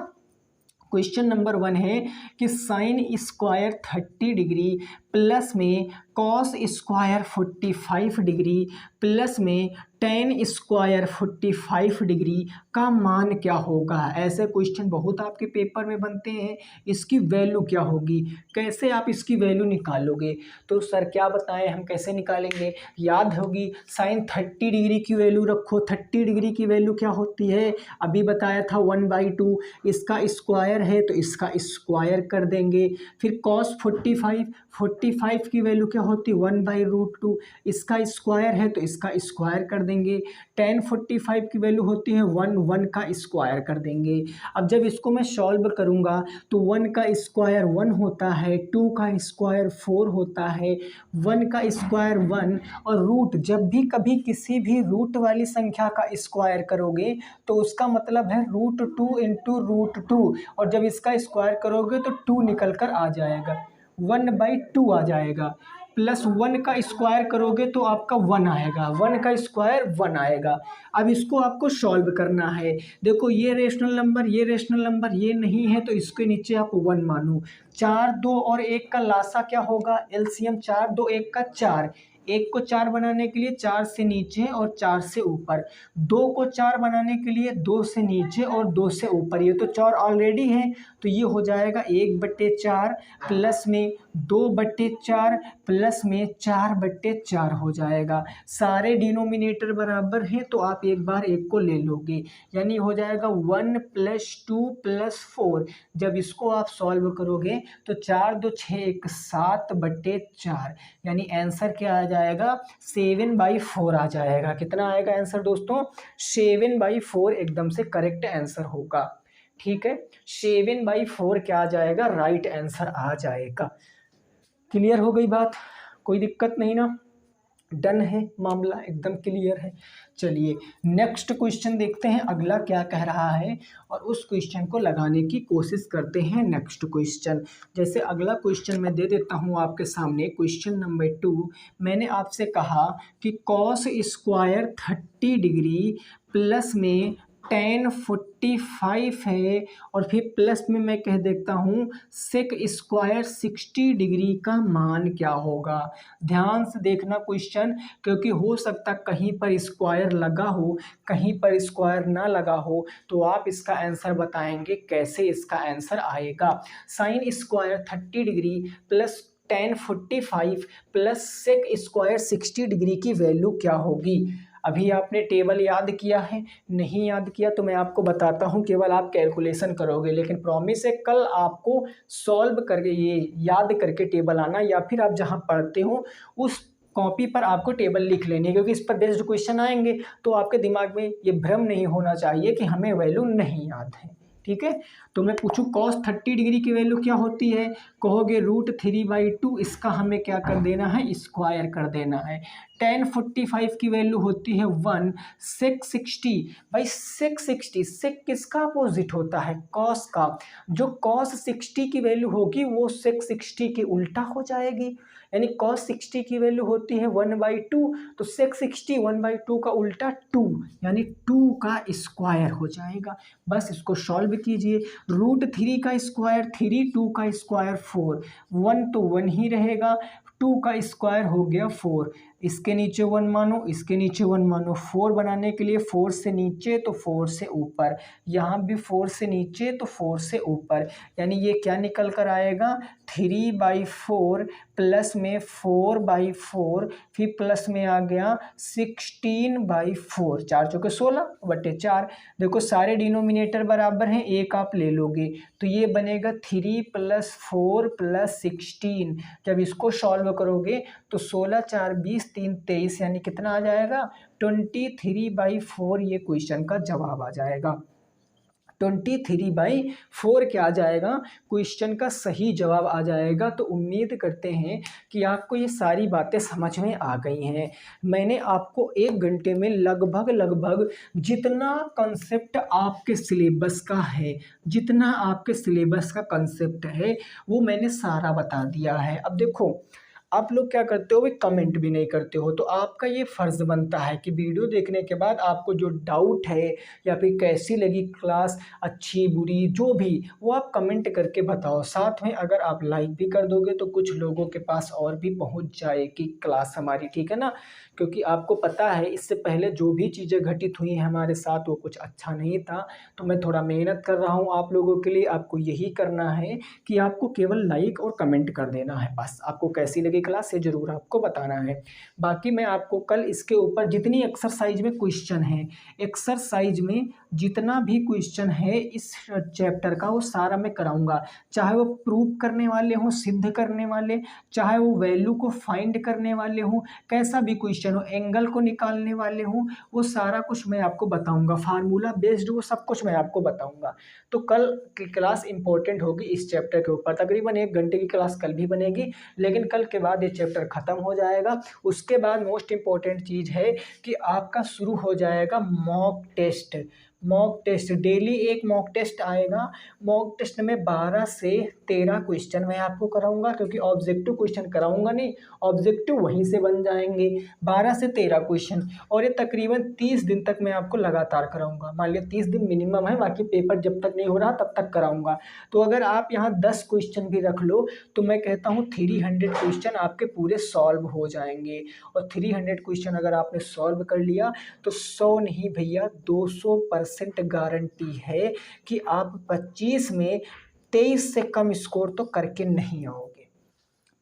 क्वेश्चन नंबर 1 है कि साइन स्क्वायर 30 डिग्री प्लस में कॉस स्क्वायर 45 डिग्री प्लस में टेन स्क्वायर 45 डिग्री का मान क्या होगा। ऐसे क्वेश्चन बहुत आपके पेपर में बनते हैं। इसकी वैल्यू क्या होगी, कैसे आप इसकी वैल्यू निकालोगे, तो सर क्या बताएं हम कैसे निकालेंगे। याद होगी, साइन 30 डिग्री की वैल्यू रखो। 30 डिग्री की वैल्यू क्या होती है, अभी बताया था 1/2, इसका स्क्वायर है तो इसका स्क्वायर कर देंगे। फिर कॉस 45 की वैल्यू क्या होती है 1/√2, इसका स्क्वायर है तो इसका स्क्वायर कर देंगे। टेन 45 की वैल्यू होती है 1 का स्क्वायर कर देंगे। अब जब इसको मैं सॉल्व करूंगा तो 1 का स्क्वायर 1 होता है, 2 का स्क्वायर 4 होता है, 1 का स्क्वायर 1, और रूट, जब भी कभी किसी भी रूट वाली संख्या का स्क्वायर करोगे तो उसका मतलब है √2 × √2, और जब इसका स्क्वायर करोगे तो 2 निकल कर आ जाएगा, 1/2 आ जाएगा, प्लस 1 का स्क्वायर करोगे तो आपका 1 आएगा, 1 का स्क्वायर 1 आएगा। अब इसको आपको सॉल्व करना है। देखो ये रेशनल नंबर, ये रेशनल नंबर, ये नहीं है तो इसके नीचे आप 1 मानो। 4, 2 और 1 का लासा क्या होगा, एलसीएम 4, 2, 1 का 4, 1 को 4 बनाने के लिए 4 से नीचे और 4 से ऊपर, 2 को 4 बनाने के लिए 2 से नीचे और 2 से ऊपर, ये तो 4 ऑलरेडी है तो ये हो जाएगा 1/4 प्लस में 2/4 प्लस में 4/4 हो जाएगा। सारे डिनोमिनेटर बराबर हैं तो आप एक बार एक को ले लोगे, यानी हो जाएगा 1 + 2 + 4। जब इसको आप सॉल्व करोगे तो 4 2 6 1 7/4, यानी आंसर क्या आ जाएगा 7/4 आ जाएगा। कितना आएगा आंसर दोस्तों 7/4 एकदम से करेक्ट आंसर होगा। ठीक है, 7/4 क्या आ जाएगा राइट आंसर आ जाएगा। क्लियर हो गई बात, कोई दिक्कत नहीं ना, डन है, मामला एकदम क्लियर है। चलिए नेक्स्ट क्वेश्चन देखते हैं अगला क्या कह रहा है और उस क्वेश्चन को लगाने की कोशिश करते हैं। नेक्स्ट क्वेश्चन, जैसे अगला क्वेश्चन मैं दे देता हूं आपके सामने, क्वेश्चन नंबर 2। मैंने आपसे कहा कि कॉस स्क्वायर 30 डिग्री प्लस में tan 45 है और फिर प्लस में मैं कह देता हूँ सेक स्क्वायर 60 डिग्री का मान क्या होगा। ध्यान से देखना क्वेश्चन, क्योंकि हो सकता कहीं पर स्क्वायर लगा हो कहीं पर स्क्वायर ना लगा हो, तो आप इसका आंसर बताएंगे कैसे इसका आंसर आएगा। Sine square 30 degree plus tan 45 plus sec square 60 degree की वैल्यू क्या होगी। अभी आपने टेबल याद किया है, नहीं याद किया तो मैं आपको बताता हूँ, केवल आप कैलकुलेशन करोगे, लेकिन प्रॉमिस है कल आपको सॉल्व करके ये याद करके टेबल आना, या फिर आप जहाँ पढ़ते हो उस कॉपी पर आपको टेबल लिख लेनी है, क्योंकि इस पर बेस्ड क्वेश्चन आएंगे तो आपके दिमाग में ये भ्रम नहीं होना चाहिए कि हमें वैल्यू नहीं याद है। ठीक है, तो मैं पूछूं cos 30 डिग्री की वैल्यू क्या होती है, कहोगे √3/2, इसका हमें क्या कर देना है स्क्वायर कर देना है। tan 45 की वैल्यू होती है 1। sec 60, भाई sec 60 sec किसका अपोजिट होता है cos का, जो cos 60 की वैल्यू होगी वो sec 60 के उल्टा हो जाएगी, यानी cos 60 की वैल्यू होती है 1/2, तो sec 60 1/2 का उल्टा 2, यानी 2 का स्क्वायर हो जाएगा। बस इसको सॉल्व कीजिए, √3 का स्क्वायर 3, 2 का स्क्वायर 4, 1 तो 1 ही रहेगा, 2 का स्क्वायर हो गया 4, इसके नीचे 1 मानो इसके नीचे 1 मानो, 4 बनाने के लिए 4 से नीचे तो 4 से ऊपर, यहाँ भी 4 से नीचे तो 4 से ऊपर, यानी ये क्या निकल कर आएगा 3/4 प्लस में 4/4, फिर प्लस में आ गया 16/4, 4 चौके 16/4। देखो सारे डिनोमिनेटर बराबर हैं, एक आप ले लोगे तो ये बनेगा 3 + 4 + 16। जब इसको सॉल्व करोगे तो 16 4 20 3 23, यानी कितना आ जाएगा 23/4, ये क्वेश्चन का जवाब आ जाएगा। 23/4 क्या आ जाएगा क्वेश्चन का सही जवाब आ जाएगा। तो उम्मीद करते हैं कि आपको ये सारी बातें समझ में आ गई हैं। मैंने आपको 1 घंटे में लगभग जितना कंसेप्ट आपके सिलेबस का है, जितना आपके सिलेबस का कंसेप्ट है वो मैंने सारा बता दिया है। अब देखो आप लोग क्या करते हो, वे कमेंट भी नहीं करते हो, तो आपका ये फ़र्ज़ बनता है कि वीडियो देखने के बाद आपको जो डाउट है या फिर कैसी लगी क्लास, अच्छी बुरी जो भी, वो आप कमेंट करके बताओ। साथ में अगर आप लाइक भी कर दोगे तो कुछ लोगों के पास और भी पहुंच जाएगी क्लास हमारी, ठीक है ना, क्योंकि आपको पता है इससे पहले जो भी चीज़ें घटित हुई हैं हमारे साथ वो कुछ अच्छा नहीं था। तो मैं थोड़ा मेहनत कर रहा हूँ आप लोगों के लिए, आपको यही करना है कि आपको केवल लाइक और कमेंट कर देना है, बस आपको कैसी लगी क्लास से ज़रूर आपको बताना है। बाकी मैं आपको कल इसके ऊपर जितनी एक्सरसाइज में क्वेश्चन है, एक्सरसाइज में जितना भी क्वेश्चन है इस चैप्टर का वो सारा मैं कराऊंगा, चाहे वो प्रूव करने वाले हों, सिद्ध करने वाले, चाहे वो वैल्यू को फाइंड करने वाले हों, कैसा भी क्वेश्चन हो, एंगल को निकालने वाले हों, वो सारा कुछ मैं आपको बताऊंगा, फार्मूला बेस्ड वो सब कुछ मैं आपको बताऊंगा। तो कल की क्लास इंपॉर्टेंट होगी इस चैप्टर के ऊपर, तकरीबन 1 घंटे की क्लास कल भी बनेगी, लेकिन कल के बाद ये चैप्टर ख़त्म हो जाएगा। उसके बाद मोस्ट इम्पॉर्टेंट चीज़ है कि आपका शुरू हो जाएगा mock test. Mock test, daily एक मॉक टेस्ट आएगा। मॉक टेस्ट में 12 से 13 क्वेश्चन मैं आपको कराऊंगा, क्योंकि ऑब्जेक्टिव क्वेश्चन कराऊंगा नहीं, ऑब्जेक्टिव वहीं से बन जाएंगे। 12 से 13 क्वेश्चन, और ये तकरीबन 30 दिन तक मैं आपको लगातार कराऊंगा। मान लिया 30 दिन मिनिमम है, बाकी पेपर जब तक नहीं हो रहा तब तक कराऊंगा। तो अगर आप यहाँ 10 क्वेश्चन भी रख लो तो मैं कहता हूँ 300 क्वेश्चन आपके पूरे सॉल्व हो जाएंगे। और 300 क्वेश्चन अगर आपने सॉल्व कर लिया तो 100 नहीं भैया 200% गारंटी है कि आप 25 में 23 से कम स्कोर तो करके नहीं आओगे।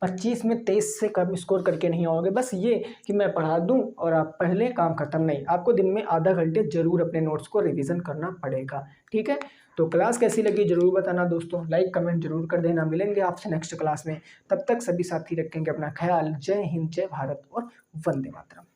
25 में 23 से कम स्कोर करके नहीं आओगे। बस ये कि मैं पढ़ा दूं और आप पढ़ लें, काम खत्म नहीं। आपको दिन में आधा घंटे जरूर अपने नोट्स को रिवीजन करना पड़ेगा। ठीक है, तो क्लास कैसी लगी जरूर बताना दोस्तों, लाइक कमेंट जरूर कर देना। मिलेंगे आपसे नेक्स्ट क्लास में, तब तक सभी साथी रखेंगे अपना ख्याल। जय हिंद, जय भारत और वंदे मातरम।